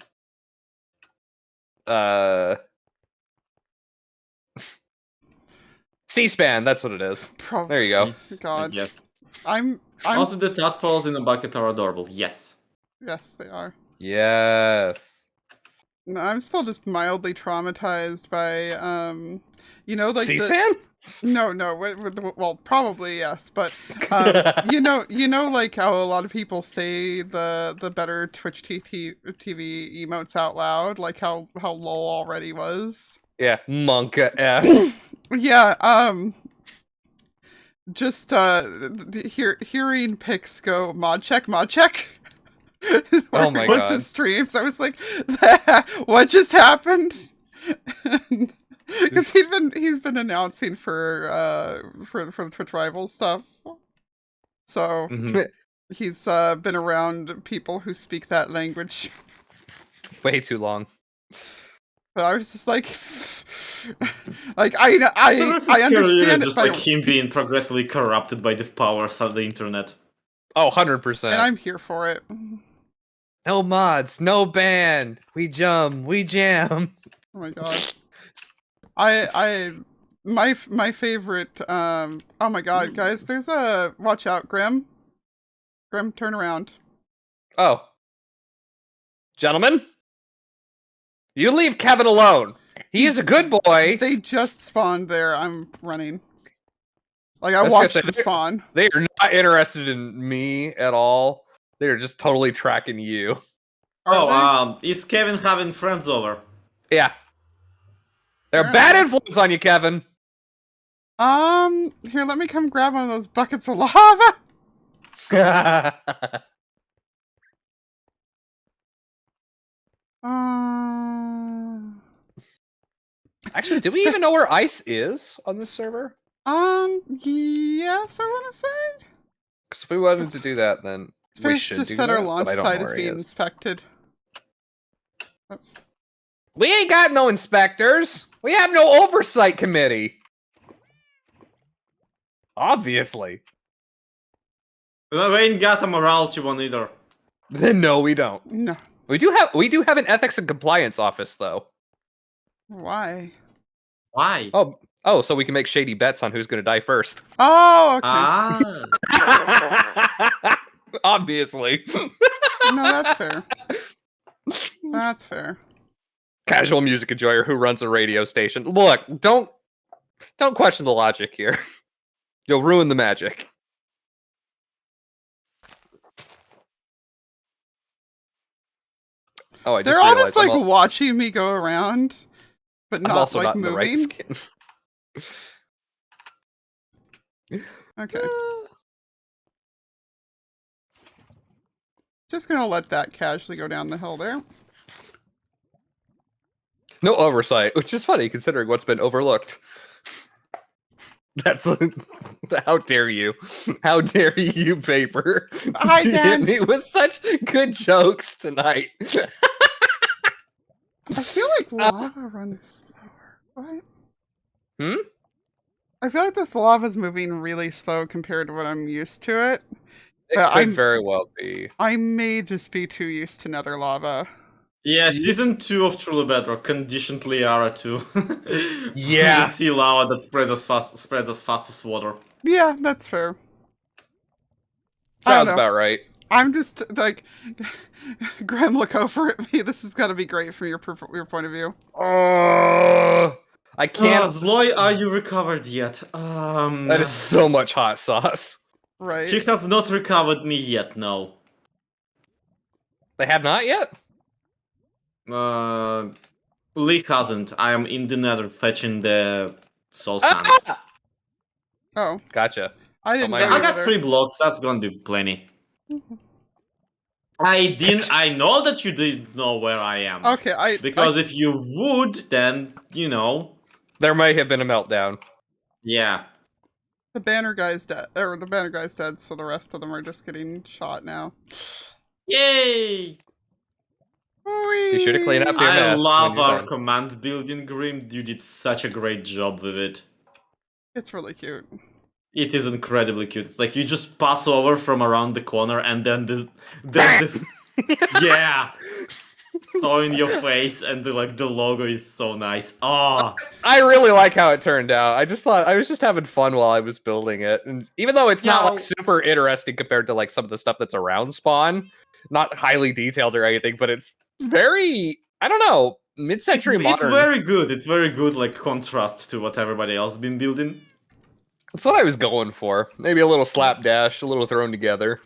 C-SPAN. That's what it is. There you go. Yes, God. yes. I'm Also, the tadpoles in the bucket are adorable. Yes. Yes, they are. Yes. No, I'm still just mildly traumatized by like C-SPAN? No, well, probably yes, but you know, like how a lot of people say the better Twitch TV emotes out loud, like how LOL already was. Yeah, Monka F. Yeah, just hearing Pix go mod check. Oh my was God. his streams. I was like, what just happened? Because he's been announcing for the Twitch Rivals stuff, so he's been around people who speak that language. Way too long. But I was just like, I understand it, just but I like don't him speak being progressively corrupted by the powers of the internet. Oh, 100%. and I'm here for it. No mods, no ban. We jam. Oh my god. My favorite oh my god, guys, there's a watch out, Grim, turn around. Oh. Gentlemen, you leave Kevin alone. He is a good boy. They just spawned there. I'm running. Like I was gonna watched say, them spawn. They are not interested in me at all. They are just totally tracking you. Are Is Kevin having friends over? Yeah. They're a Fair bad enough. influence on you, Kevin. Here, let me come grab one of those buckets of lava. Actually, do we even know where ice is on this server? Yes, I want to say. Because if we wanted to do that, then we should just do said that, our launch but I don't site know is where he being is. inspected. Oops. We ain't got no inspectors. We have no oversight committee. Obviously. We ain't got a morality one either. No, we don't. No. We do have an ethics and compliance office, though. Why? Why? Oh, so we can make shady bets on who's going to die first. Oh, okay. Obviously. No, that's fair. That's fair. Casual music enjoyer who runs a radio station. Look, don't question the logic here. You'll ruin the magic. Oh, I just They're all realized just like watching me go around, but I'm not also like not in the right moving. skin. Okay. Just gonna let that casually go down the hill there. No oversight, which is funny considering what's been overlooked. That's how dare you? How dare you, Paper? Hi, You hit Dan. me with such good jokes tonight. I feel like lava runs slower. What? Hmm? I feel like this lava's moving really slow compared to what I'm used to it. It But could very well be. I may just be too used to nether lava. Yeah, season 2 of Truly Bedrock conditioned Liara to Yeah. the sea lava that spreads as fast as water. Yeah, that's fair. I don't Sounds know. about right. I'm just like, Graham, look over at me. This is gonna be great from your point of view. Oh, I can't. Zloy, are you recovered yet? That is so much hot sauce. Right? He has not recovered me yet, no. They have not yet? Lee hasn't. I am in the nether fetching the soul sand. Ah! Oh, Gotcha. I didn't my know God. you I were got there. 3 blocks, that's gonna be plenty. Mhm. I know that you didn't know where I am. Okay, Because if you would, then, you know, There might have been a meltdown. yeah. the banner guy's dead, or the banner guy's dead, so the rest of them are just getting shot now. Yay! Be sure to clean up your I mess love when you're our done. command building, Grim. You did such a great job with it. It's really cute. It is incredibly cute. It's like you just pass over from around the corner and then this yeah. So in your face and the logo is so nice. Oh, I really like how it turned out. I just thought I was just having fun while I was building it, and even though it's not like Yeah. super interesting compared to like some of the stuff that's around Spawn, not highly detailed or anything, but it's very, I don't know, mid-century it's modern. very good. It's very good like contrast to what everybody else been building. That's what I was going for. Maybe a little slapdash, a little thrown together.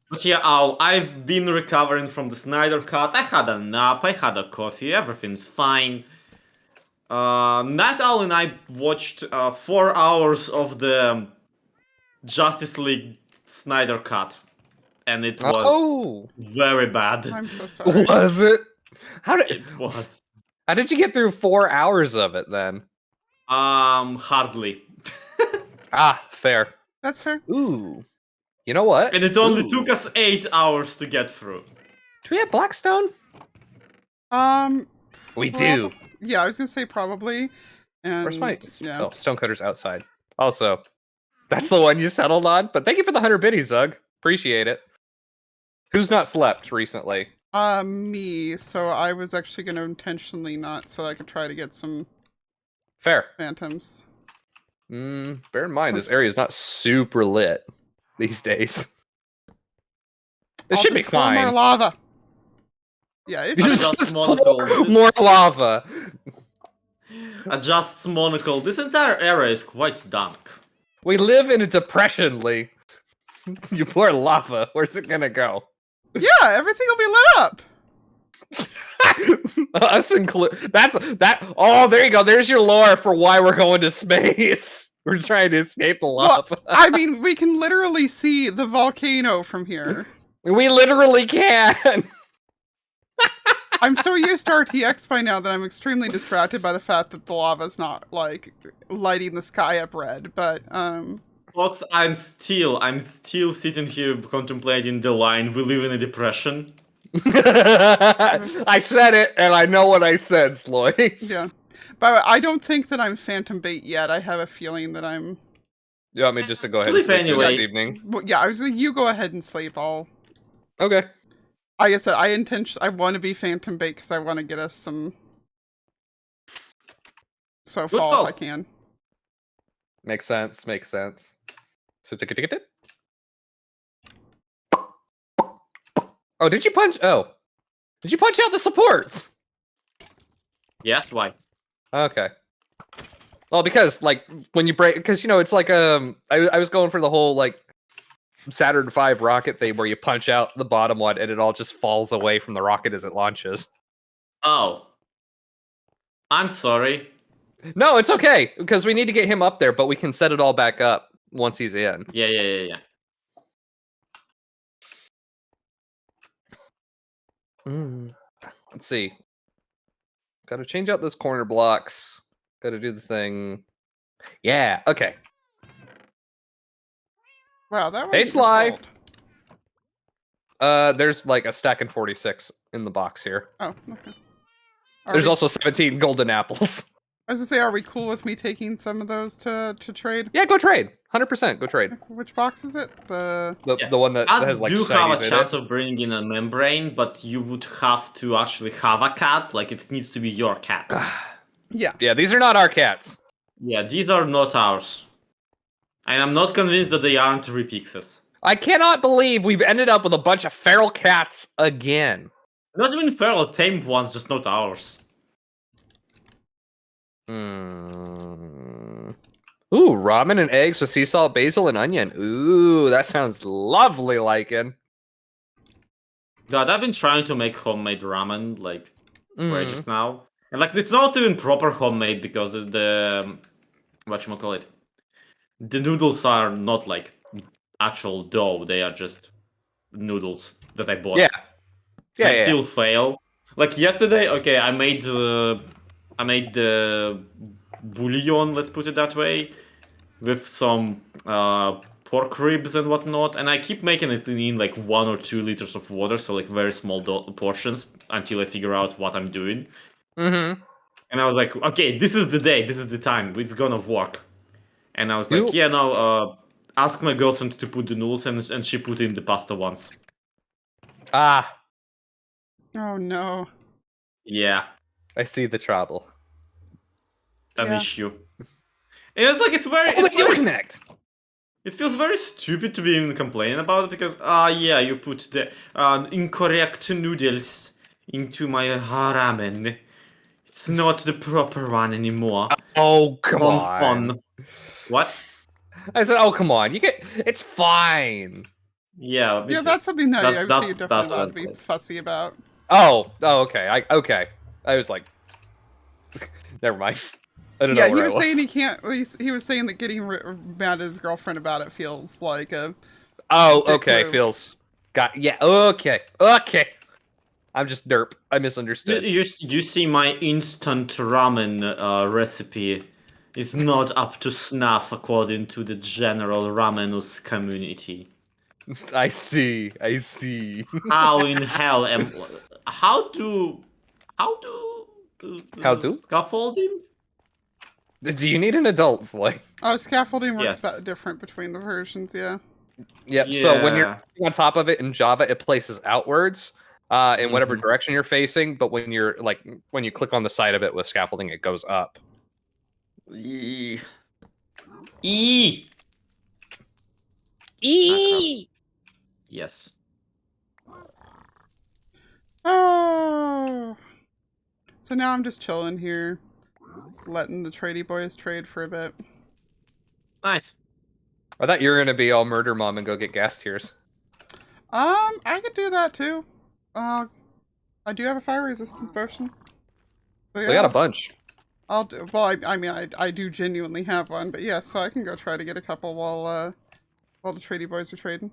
But yeah, I've been recovering from the Snyder Cut. I had a nap, I had a coffee, everything's fine. Night Owl and I watched 4 hours of the Justice League Snyder Cut, and it was very bad. I'm so sorry. Was it? It was How did you get through 4 hours of it then? hardly, Ah, fair. That's fair. Ooh. You know what? and it only Ooh. took us 8 hours to get through. Do we have Blackstone? We do. Yeah, I was gonna say probably. And Where's my yeah. Oh, Stonecutter's outside. Also, that's the one you settled on. But thank you for the 100 biddies, Zug. Appreciate it. Who's not slept recently? Me. So I was actually gonna intentionally not, so I could try to get some Fair. phantoms. Bear in mind, this area is not super lit these days. It I'll should be just pour fine. more lava. Yeah, it, Just pour monocle. more lava. Adjust monocle. This entire area is quite dark. We live in a depression, Lee. You pour lava. Where's it gonna go? yeah, everything will be lit up. Us include. That. Oh, there you go. There's your lore for why we're going to space. We're trying to escape the Well, lava. I mean, we can literally see the volcano from here. We literally can. I'm so used to RTX by now that I'm extremely distracted by the fact that the lava's not like lighting the sky up red. But Folks, I'm still sitting here contemplating the line. We live in a depression. I said it, and I know what I said, Sloy. yeah, but I don't think that I'm phantom bait yet. I have a feeling that I'm. You want me just to go ahead and Sleep sleep through this anyway. evening? Well, yeah, I was like, you go ahead and sleep. Okay. Like I said, I want to be phantom bait because I want to get us some. So Good fall call. if I can. Makes sense. Makes sense. So ticket. Oh, did you punch? Oh, did you punch out the supports? Yes, why? Okay. Well, because like when you break, because you know it's like I was going for the whole like Saturn V rocket thing where you punch out the bottom one and it all just falls away from the rocket as it launches. Oh. I'm sorry. No, it's okay because we need to get him up there, but we can set it all back up once he's in. Yeah. Let's see. Got to change out those corner blocks. Got to do the thing. Yeah. Okay. Wow, that Hey, was Sly. There's like a stack and 46 in the box here. Oh, okay. There's also 17 golden apples. I was gonna say, are we cool with me taking some of those to trade? Yeah, go trade. 100% go trade. Which box is it? The one that Cats has like do have shinies a in chance it. of bringing in a membrane, but you would have to actually have a cat. Like it needs to be your cat. Yeah. Yeah, these are not our cats. Yeah, these are not ours. And I'm not convinced that they aren't repixes. I cannot believe we've ended up with a bunch of feral cats again. Not even feral, tamed ones, just not ours. Hmm. Ooh, ramen and eggs with sea salt, basil, and onion. Ooh, that sounds lovely, Lycan. God, I've been trying to make homemade ramen, like, for Mm. ages now. And, like, it's not even proper homemade because the... whatchamacallit? The noodles are not, like, actual dough. They are just noodles that I bought. Yeah. Yeah, I yeah. still fail. Like, yesterday, okay, I made the bouillon, let's put it that way, with some pork ribs and whatnot, and I keep making it in like 1 or 2 liters of water, so like very small portions until I figure out what I'm doing. Mm-hmm. And I was like, okay, this is the day, this is the time, it's gonna work. And I was like, yeah, no, ask my girlfriend to put the noodles, and she put in the pasta once. Ah, Oh no. Yeah, I see the trouble. an Yeah. issue. And it's like, it's very... Oh, it's the very connect. It feels very stupid to be even complaining about it because, yeah, you put the incorrect noodles into my ramen. It's not the proper one anymore. Oh, come Fun, on. fun. What? I said, oh, come on. It's fine. Yeah, Yeah, that's something that I would say you're that's definitely what allowed I'm to be saying. fussy about. Oh, okay. Okay. I was like, never mind. I don't Yeah, know he where was I was. saying he can't. He was saying that getting mad at his girlfriend about it feels like a. Oh, dick okay. move. Feels. Yeah. Okay. Okay. I'm just derp. I misunderstood. You see, my instant ramen recipe is not up to snuff according to the general ramenus community. I see. I see. How in hell am... How do How do? scaffolding? Do you need an adult, Slay? Oh, scaffolding works Yes. different between the versions. Yeah. Yep. So when you're Yeah. on top of it in Java, it places outwards in whatever Mhm. direction you're facing. But when you click on the side of it with scaffolding, it goes up. E. Yes. Oh. So now I'm just chilling here, letting the tradie boys trade for a bit. Nice. I thought you were gonna be all murder mom and go get gas tears. I could do that too. I do have a fire resistance potion. So We got a bunch. I'll do. Well, I mean, I do genuinely have one, but yeah, so I can go try to get a couple while the tradie boys are trading.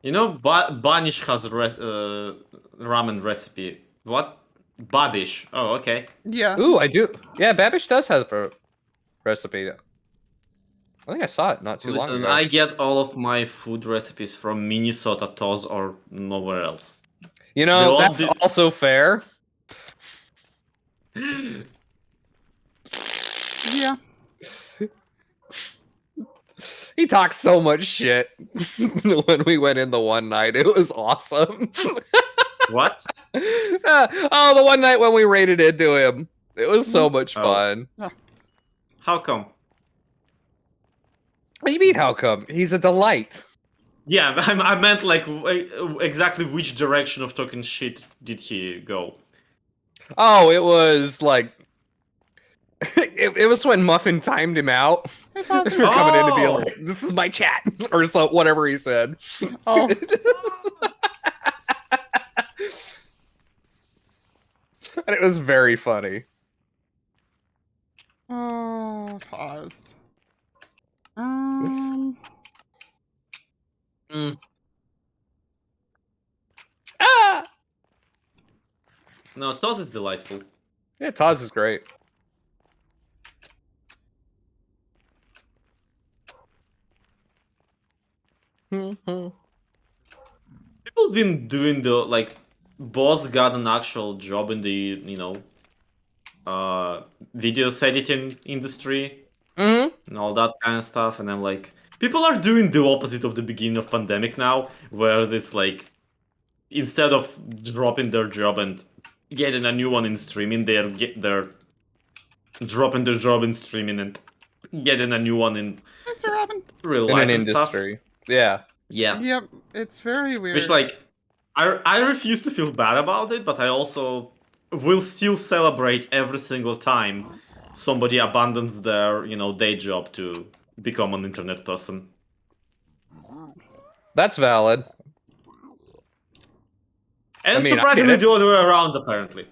You know, Banish has a ramen recipe. What? Babish. Oh, okay. Yeah. Ooh, I do. Yeah, Babish does have a recipe. I think I saw it not too long Listen, ago. I get all of my food recipes from Minnesota Toz or nowhere else. You So know, all that's the- also fair. Yeah. He talked so much shit when we went in the one night. It was awesome. What? Oh, the one night when we raided into him. It was so much Oh. fun. How come? What do you mean, how come? He's a delight. Yeah, I meant like exactly which direction of talking shit did he go? Oh, it was like... it was when Muffin timed him out Hey, for Fozzie. coming in to be Oh. like, this is my chat, or so, whatever he said. Oh. And it was very funny. Oh, pause. Ah! No, Toz is delightful. Yeah, Taz is great. People been doing the like. Boss got an actual job in the videos editing industry and all that kind of stuff, and I'm like, people are doing the opposite of the beginning of pandemic now, where it's like instead of dropping their job and getting a new one in streaming, they're dropping their job in streaming and getting a new one in Hi, Sir Robin. real In life an and stuff. industry. Yeah. Yeah. Yep, it's very weird. Which, like, I refuse to feel bad about it, but I also will still celebrate every single time somebody abandons their, day job to become an internet person. That's valid. And I mean, I surprisingly get it. the other way around, apparently.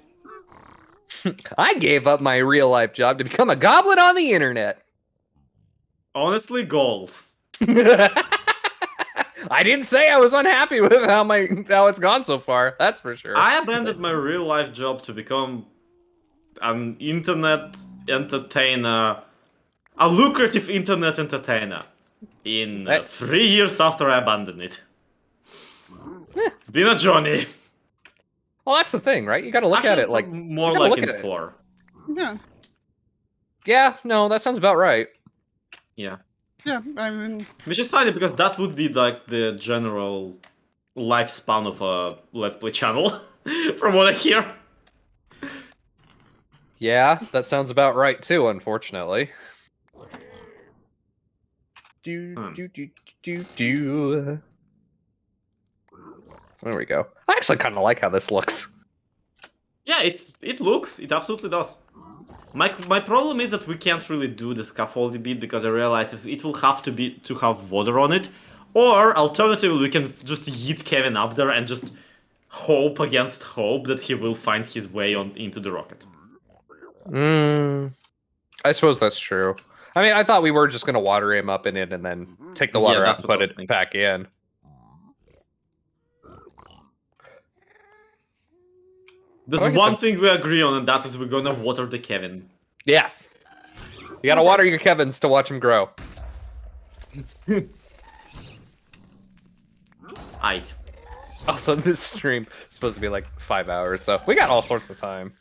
I gave up my real life job to become a goblin on the internet. Honestly, goals. I didn't say I was unhappy with how it's gone so far. That's for sure. I abandoned my real life job to become an internet entertainer, a lucrative internet entertainer, in 3 years after I abandoned it. It's been a journey. Well, that's the thing, right? You got to look at it like more you gotta like look in at it. 4. Yeah, Yeah, no, that sounds about right. Yeah. yeah. I mean, Which is funny because that would be like the general lifespan of a Let's Play channel, from what I hear. Yeah, that sounds about right too, unfortunately. Do. There we go. I actually kind of like how this looks. Yeah, it absolutely does. My problem is that we can't really do the scaffolding bit because I realize it will have to have water on it, or alternatively we can just yeet Kevin up there and just hope against hope that he will find his way into the rocket. I suppose that's true. I mean, I thought we were just gonna water him up in it and then take the water out that's and what I put was it thinking. back in. There's I get one that. thing we agree on, and that is we're gonna water the Kevin. Yes. You gotta water your Kevins to watch them grow. Aight. Also, this stream is supposed to be like 5 hours, so we got all sorts of time.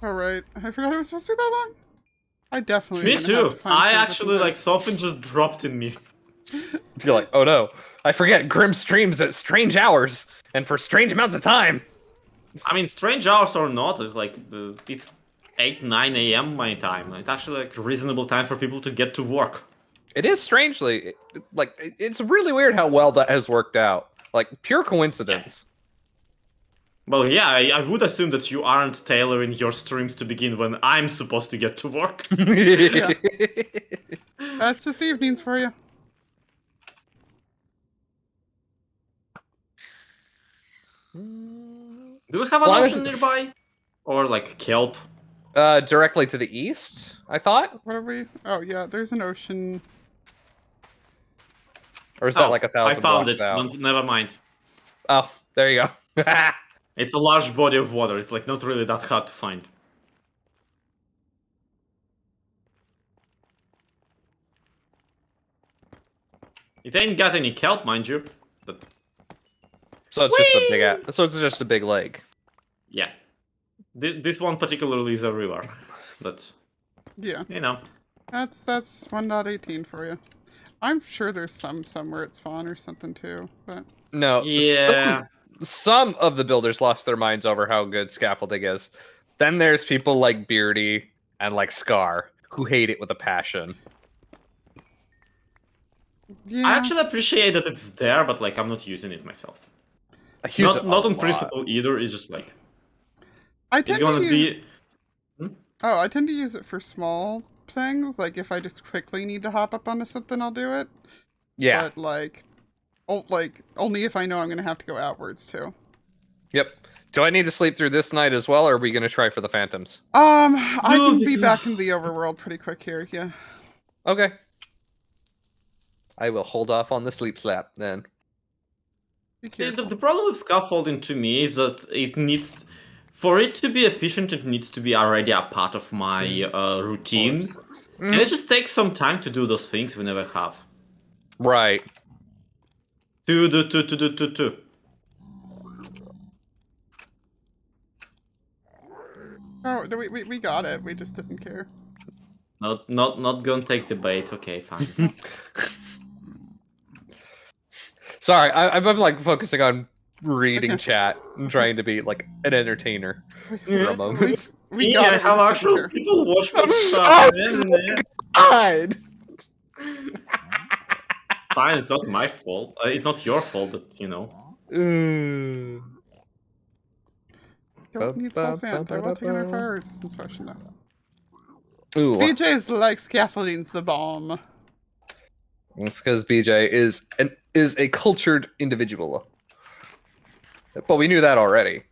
all right. I forgot it was supposed to be that long. I definitely. Me am gonna have too. to find I some actually different like something just dropped in me. You're like, oh no, I forget Grim streams at strange hours and for strange amounts of time. I mean, strange hours or not, it's like it's 8-9 a.m. my time. It's actually like a reasonable time for people to get to work. It is strangely, like, it's really weird how well that has worked out. Like, pure coincidence. Well, yeah, I would assume that you aren't tailoring your streams to begin when I'm supposed to get to work. Yeah. That's just evenings for you. Do we have As an long as- option nearby? Or like kelp? Directly to the east, I thought? What are we? Oh yeah, there's an ocean. Or is that like 1,000 I found blocks it. out? Never mind. Oh, there you go. It's a large body of water. It's like not really that hard to find. It ain't got any kelp, mind you. But So it's just a big. So it's just a big lake. yeah, this one particularly is a river. But Yeah, that's 1.18 for you. I'm sure there's somewhere at spawn or something too, but No. yeah. Some of the builders lost their minds over how good scaffolding is. Then there's people like Beardy and like Scar who hate it with a passion. yeah. I actually appreciate that it's there, but like I'm not using it myself. I use it Not a on lot. principle either. It's just like I it's tend gonna to use, be. I tend to use it for small things. Like if I just quickly need to hop up onto something, I'll do it. Yeah. But like only if I know I'm gonna have to go outwards too. Yep. Do I need to sleep through this night as well, or are we gonna try for the Phantoms? I No, can be because- back into the overworld pretty quick here. Yeah. Okay. I will hold off on the sleep slap then. Be The, careful. the problem with scaffolding to me is that it needs, for it to be efficient, it needs to be already a part of my routine, and it just takes some time to do those things we never have. Right. Two. Oh, no, we got it. We just didn't care. Not gonna take the bait. Okay, fine. Sorry, I'm like focusing on reading Okay. chat and trying to be like an entertainer for a moment. We got it. How We just didn't actual care. people watch my I'm stuff. so man. God. Fine, it's not my fault. It's not your fault that Ooh. Don't need soul sand. I will take another fire resistance potion now. Ooh. BJ's like scaffolding's the bomb. It's because BJ is a cultured individual. But we knew that already.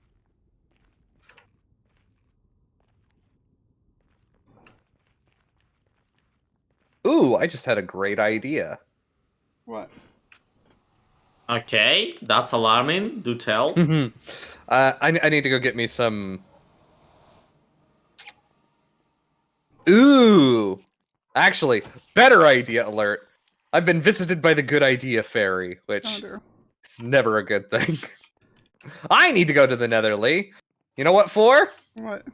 Ooh, I just had a great idea. What? Okay, that's alarming. Do tell. I need to go get me some. Ooh, actually, better idea alert. I've been visited by the good idea fairy, Oh which dear. is never a good thing. I need to go to the Netherly. You know what for? What?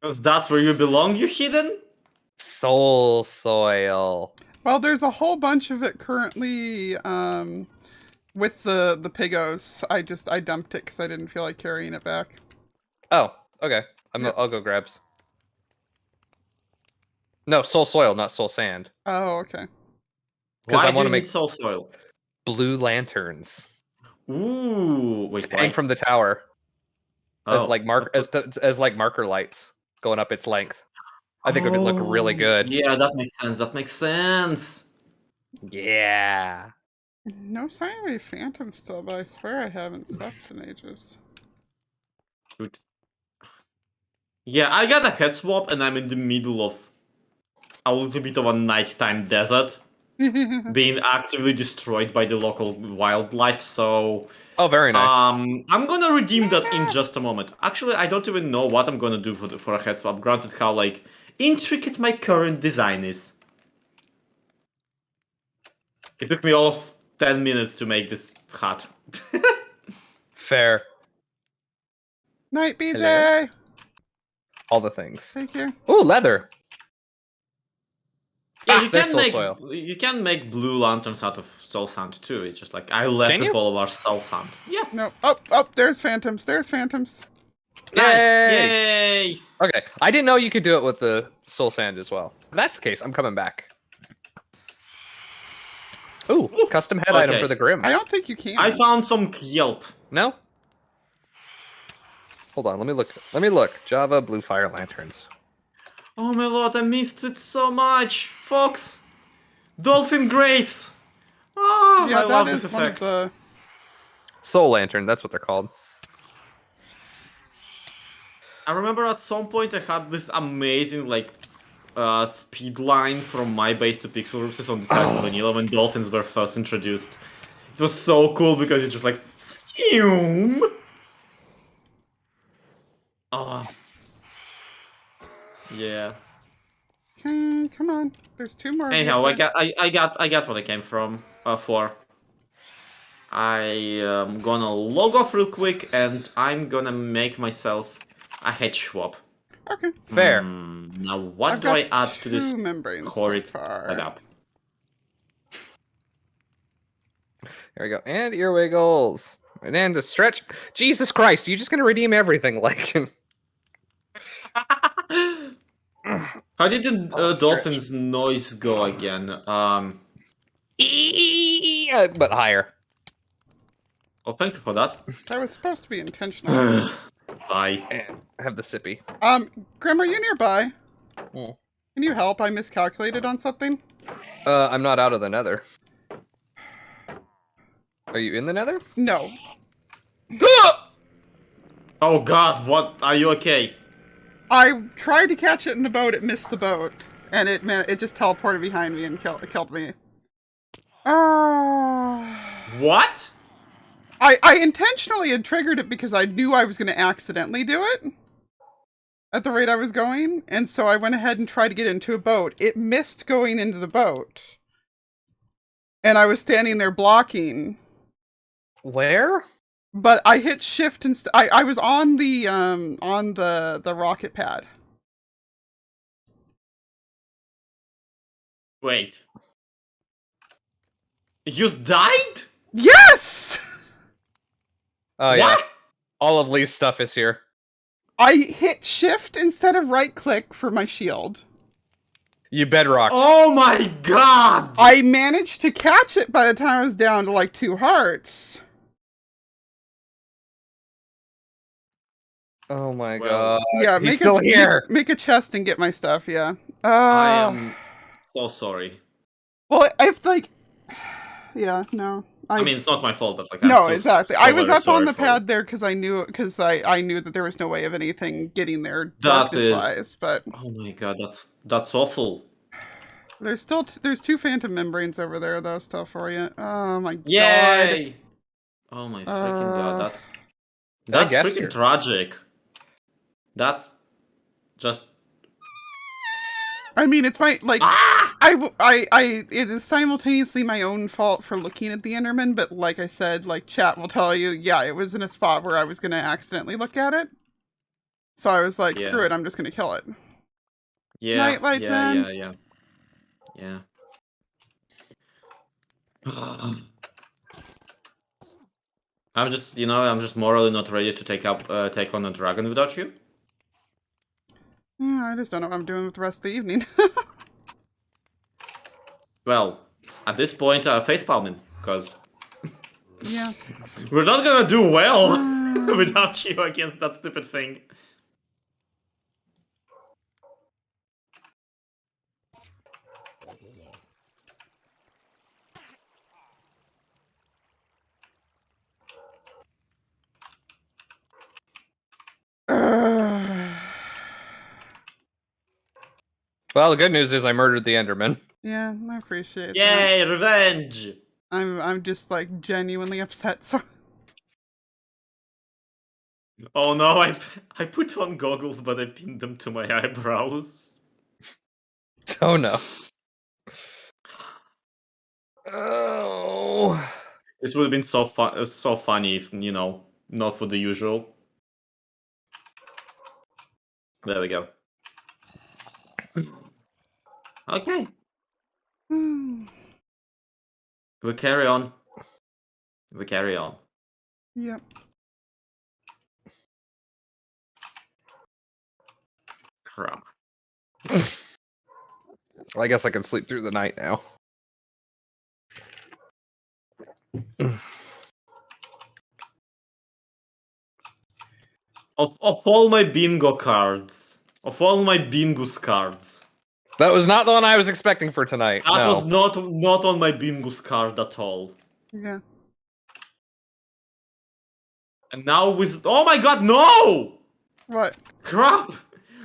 Because that's where you belong, you hidden. Soul soil. Well, there's a whole bunch of it currently with the pigos. I dumped it because I didn't feel like carrying it back. Oh, okay. Yep. I'll go grab. No, soul soil, not soul sand. Oh, okay. Because I Why want do to you make need soul soil? blue lanterns Ooh, wait, to hang why? from the tower as Oh. like marker lights going up its length. I think it would look really good. Yeah, that makes sense. That makes sense. Yeah. No sign of a phantom still, but I swear I haven't slept in ages. Good. Yeah, I got a head swap, and I'm in the middle of a little bit of a nighttime desert, being actively destroyed by the local wildlife. So, Oh, very nice. I'm gonna redeem that in just a moment. Actually, I don't even know what I'm gonna do for a head swap. Granted, how like intricate my current design is. It took me all of 10 minutes to make this hat. Fair. Night, BJ. Hello? All the things. Thank you. Ooh, leather. Yeah, you there's can soul make soil. you can make blue lanterns out of soul sand too. It's just like I left Can with you? all of our soul sand. Yeah, No. Oh, there's phantoms. There's phantoms. nice. Yay! Yay! Okay, I didn't know you could do it with the soul sand as well. If that's the case, I'm coming back. Ooh, custom head item Okay. for the Grim. I don't think you can. I found some kelp. No? Hold on, let me look. Java blue fire lanterns. Oh my lord, I missed it so much. Fox, Dolphin Grace. Ah, Yeah, I love that this is one of effect. the. Soul lantern, that's what they're called. I remember at some point I had this amazing like speed line from my base to Pixel Roots on the side of Vanilla when dolphins were first introduced. It was so cool because it's just like phew. Ah. Yeah. Okay, come on. There's two more. Anyhow, I got what I came from for. I am gonna log off real quick and I'm gonna make myself a head swap. Okay. Fair. Now what I've do I got add to this two membranes horrid so far. setup? There we go. And earwiggles. And a stretch. Jesus Christ, you're just gonna redeem everything like How did the Oh, stretch. dolphin's noise go again? but higher. Oh, thank you for that. That was supposed to be intentional. Bye. And have the sippy. Grim, are you nearby? Hmm. Can you help? I miscalculated on something. I'm not out of the nether. Are you in the nether? No. Oh god, what? Are you okay? I tried to catch it in the boat. It missed the boat, and it just teleported behind me and killed me. What? I intentionally had triggered it because I knew I was going to accidentally do it at the rate I was going, and so I went ahead and tried to get into a boat. It missed going into the boat, and I was standing there blocking. Where? But I hit shift and I was on the rocket pad. Wait. You died? Yes! Oh yeah. What? All of Lee's stuff is here. I hit shift instead of right click for my shield. You bedrock. Oh my god! I managed to catch it by the time I was down to like 2 hearts. Oh my Well, god. Yeah, He's still here. Make a chest and get my stuff, yeah. I am so sorry. Well, if like... Yeah, no. I mean, it's not my fault, but like, I'm No, still exactly. so I was very up on sorry the for pad there because I knew that there was no way of anything getting there darkness-wise, but Oh my god, that's awful. there's still there's 2 phantom membranes over there though still for you. Oh my god. Yay! Oh my freaking god, that's guess freaking here. tragic. That's just I mean, it's my like ah! it is simultaneously my own fault for looking at the Enderman, but like I said, like chat will tell you, yeah, it was in a spot where I was gonna accidentally look at it. So I was like, screw Yeah. it, I'm just gonna kill it. Yeah, Night, Light Jen. yeah. I'm just morally not ready to take on a dragon without you. Yeah, I just don't know what I'm doing with the rest of the evening. Well, at this point, facepalming, because Yeah. we're not gonna do well Uh, without you against that stupid thing. Well, the good news is I murdered the Enderman. yeah, I appreciate that. Yay, revenge! I'm just like genuinely upset. So Oh no, I put on goggles, but I pinned them to my eyebrows. Oh no. Oh. It would have been so funny if, not for the usual. There we go. Okay, we carry on. We carry on. yep. Crap. Well, I guess I can sleep through the night now. Of all my bingo cards, of all my bingo's cards, That was not the one I was expecting for tonight. that No. was not on my bingo's card at all. Yeah. And now with oh my god, no! What? Crap!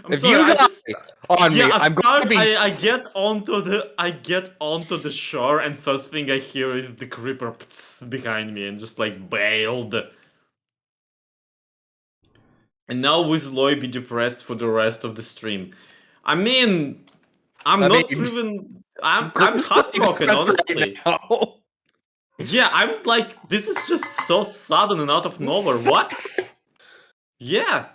I'm If sorry, you I die just- on yeah, me, at I'm going start, to be. I get onto the shore, and first thing I hear is the creeper behind me, and just like bailed. And now will Loy be depressed for the rest of the stream? I mean, I'm heartbroken, honestly. Now. Yeah, I'm like, this is just so sudden and out of nowhere. What? Sucks. Yeah.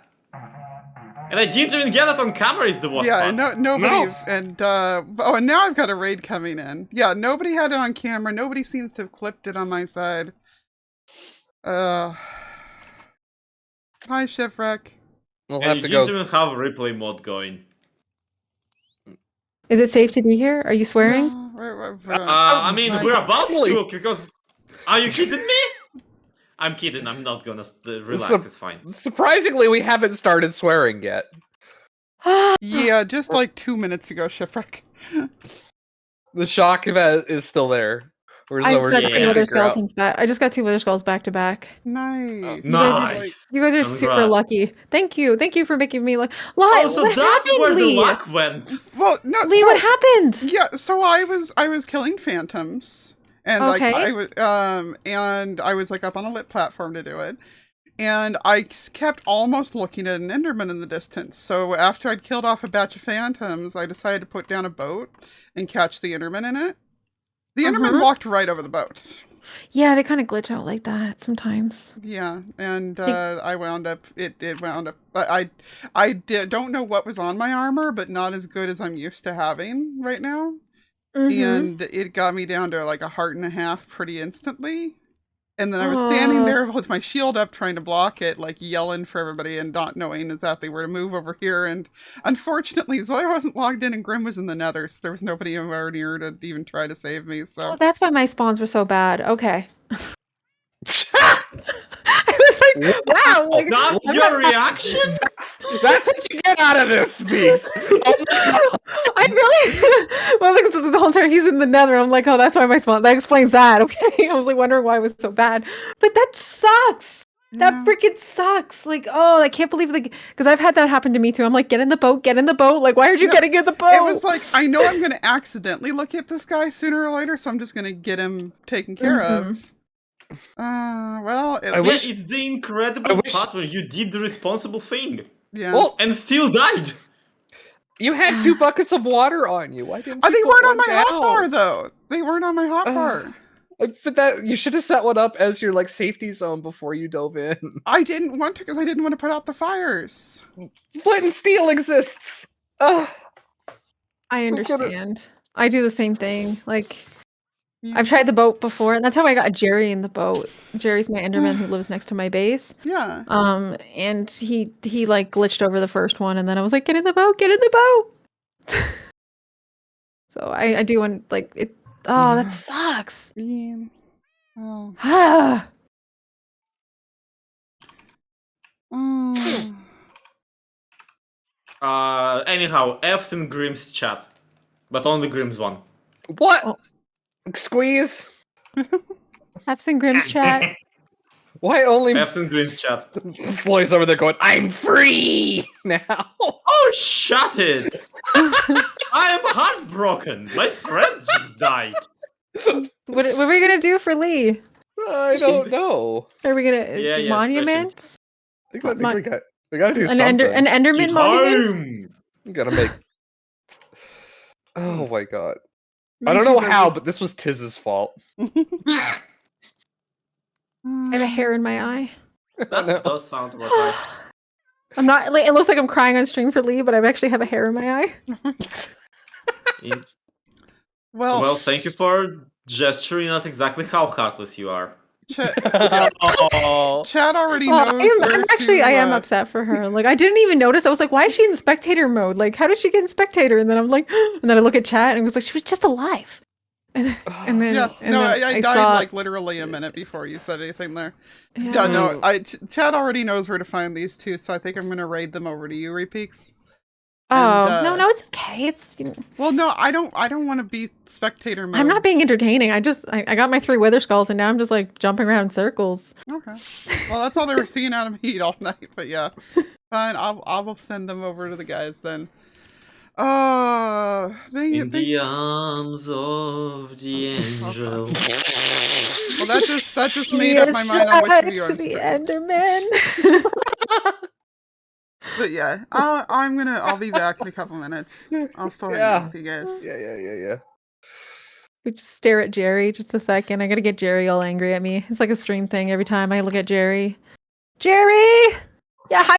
And I didn't even get it on camera is the worst Yeah, part. nobody No. and and now I've got a raid coming in. Yeah, nobody had it on camera. Nobody seems to have clipped it on my side. Hi, Shipwreck. We'll And have you to didn't go. even have replay mode going. Is it safe to be here? Are you swearing? I mean, Nice. we're about Totally. to, because... Are you kidding me? I'm kidding, I'm not gonna... relax, it's fine. Surprisingly, we haven't started swearing yet. Yeah, just like 2 minutes ago, Shipwreck. The shock is still there. I just got Yeah. two wither skeletons back. I just got two wither skulls back to back. Nice. You guys are, Nice. you guys are super Congrats. lucky. Thank you for making me like. Oh, so what that's happened, where Lee? the luck went! Well, no, Lee, so, what happened? yeah, so I was killing phantoms, and like Okay. I was and I was like up on a lit platform to do it, and I kept almost looking at an Enderman in the distance. So after I'd killed off a batch of phantoms, I decided to put down a boat and catch the Enderman in it. The Enderman walked right over the boat. Yeah, they kind of glitch out like that sometimes. Yeah, and I wound up. It wound up. Don't know what was on my armor, but not as good as I'm used to having right now. And it got me down to like a heart and a half pretty instantly. And then I was standing there with my shield up trying to block it, like yelling for everybody and not knowing exactly where to move over here. And unfortunately, Zoe wasn't logged in and Grim was in the nether, so there was nobody anywhere near to even try to save me. So Oh, that's why my spawns were so bad. Okay. I was like, wow. Like, That's your reaction? That's what you get out of this, Speaks. I really, well, like, so the whole time he's in the nether, I'm like, oh, that's why my spawn, that explains that. Okay. I was like wondering why it was so bad. But that sucks. That freaking sucks. Like, oh, I can't believe, like, because I've had that happen to me too. I'm like, get in the boat, get in the boat. Like, why aren't you getting in the boat? It was like, I know I'm going to accidentally look at this guy sooner or later, so I'm just going to get him taken care of. Well, I wish- it's the incredible wish- part where you did the responsible thing yeah. Well, and still died. you had 2 buckets of water on you. Why didn't you They put weren't on one my down? hotbar, though. They weren't on my hotbar. But that you should have set one up as your like safety zone before you dove in. I didn't want to because I didn't want to put out the fires. Flint and steel exists. Ugh. I Look at it. understand. I do the same thing. Like, Yeah. I've tried the boat before, and that's how I got Jerry in the boat. Jerry's my Enderman who lives next to my base. Yeah. And he like glitched over the first one, and then I was like, get in the boat, get in the boat. So I do want like it. Oh, that sucks. Oh. Anyhow, F's in Grim's chat. But only Grim's one. What? Oh. Squeeze? Have some Grimm's chat. Why only F's in Grim's chat. Sloy's over there going, I'm free now. Oh, shut it! I am heartbroken. My friend just died. What are we gonna do for Lee? I don't know. Are we gonna Yeah, yeah, monuments? I think we gotta do An something. Enderman monument? Time. We gotta make. Oh my god. I don't know how, but this was Tiz's fault. I have a hair in my eye. That does sound about right. I'm not. Like, it looks like I'm crying on stream for Lee, but I actually have a hair in my eye. Well, thank you for gesturing out exactly how heartless you are. Oh. Chad already Well, knows. I'm actually, I am upset for her. Like, I didn't even notice. I was like, why is she in spectator mode? Like, how did she get in spectator? And then I'm like, and then I look at chat and it was like, she was just alive. And then, Yeah, and no, then I died saw, like literally a minute before you said anything there. yeah. Yeah, no, Chad already knows where to find these two, so I think I'm gonna raid them over to you, Repeaks. Oh, And, no, it's okay. It's, Well, no, I don't want to be spectator mode. I'm not being entertaining. I got my 3 wither skulls and now I'm just like jumping around in circles. Okay. Well, that's all they were seeing out of me all night, but yeah. Fine, I will send them over to the guys then. In the arms of the angel. Well, that just made up my mind on which view to I'm the starting. Enderman. But yeah, I'll be back in a couple minutes. I'll still hang out with you guys. Yeah. We just stare at Jerry just a second. I gotta get Jerry all angry at me. It's like a stream thing every time I look at Jerry. Jerry! Yeah, hi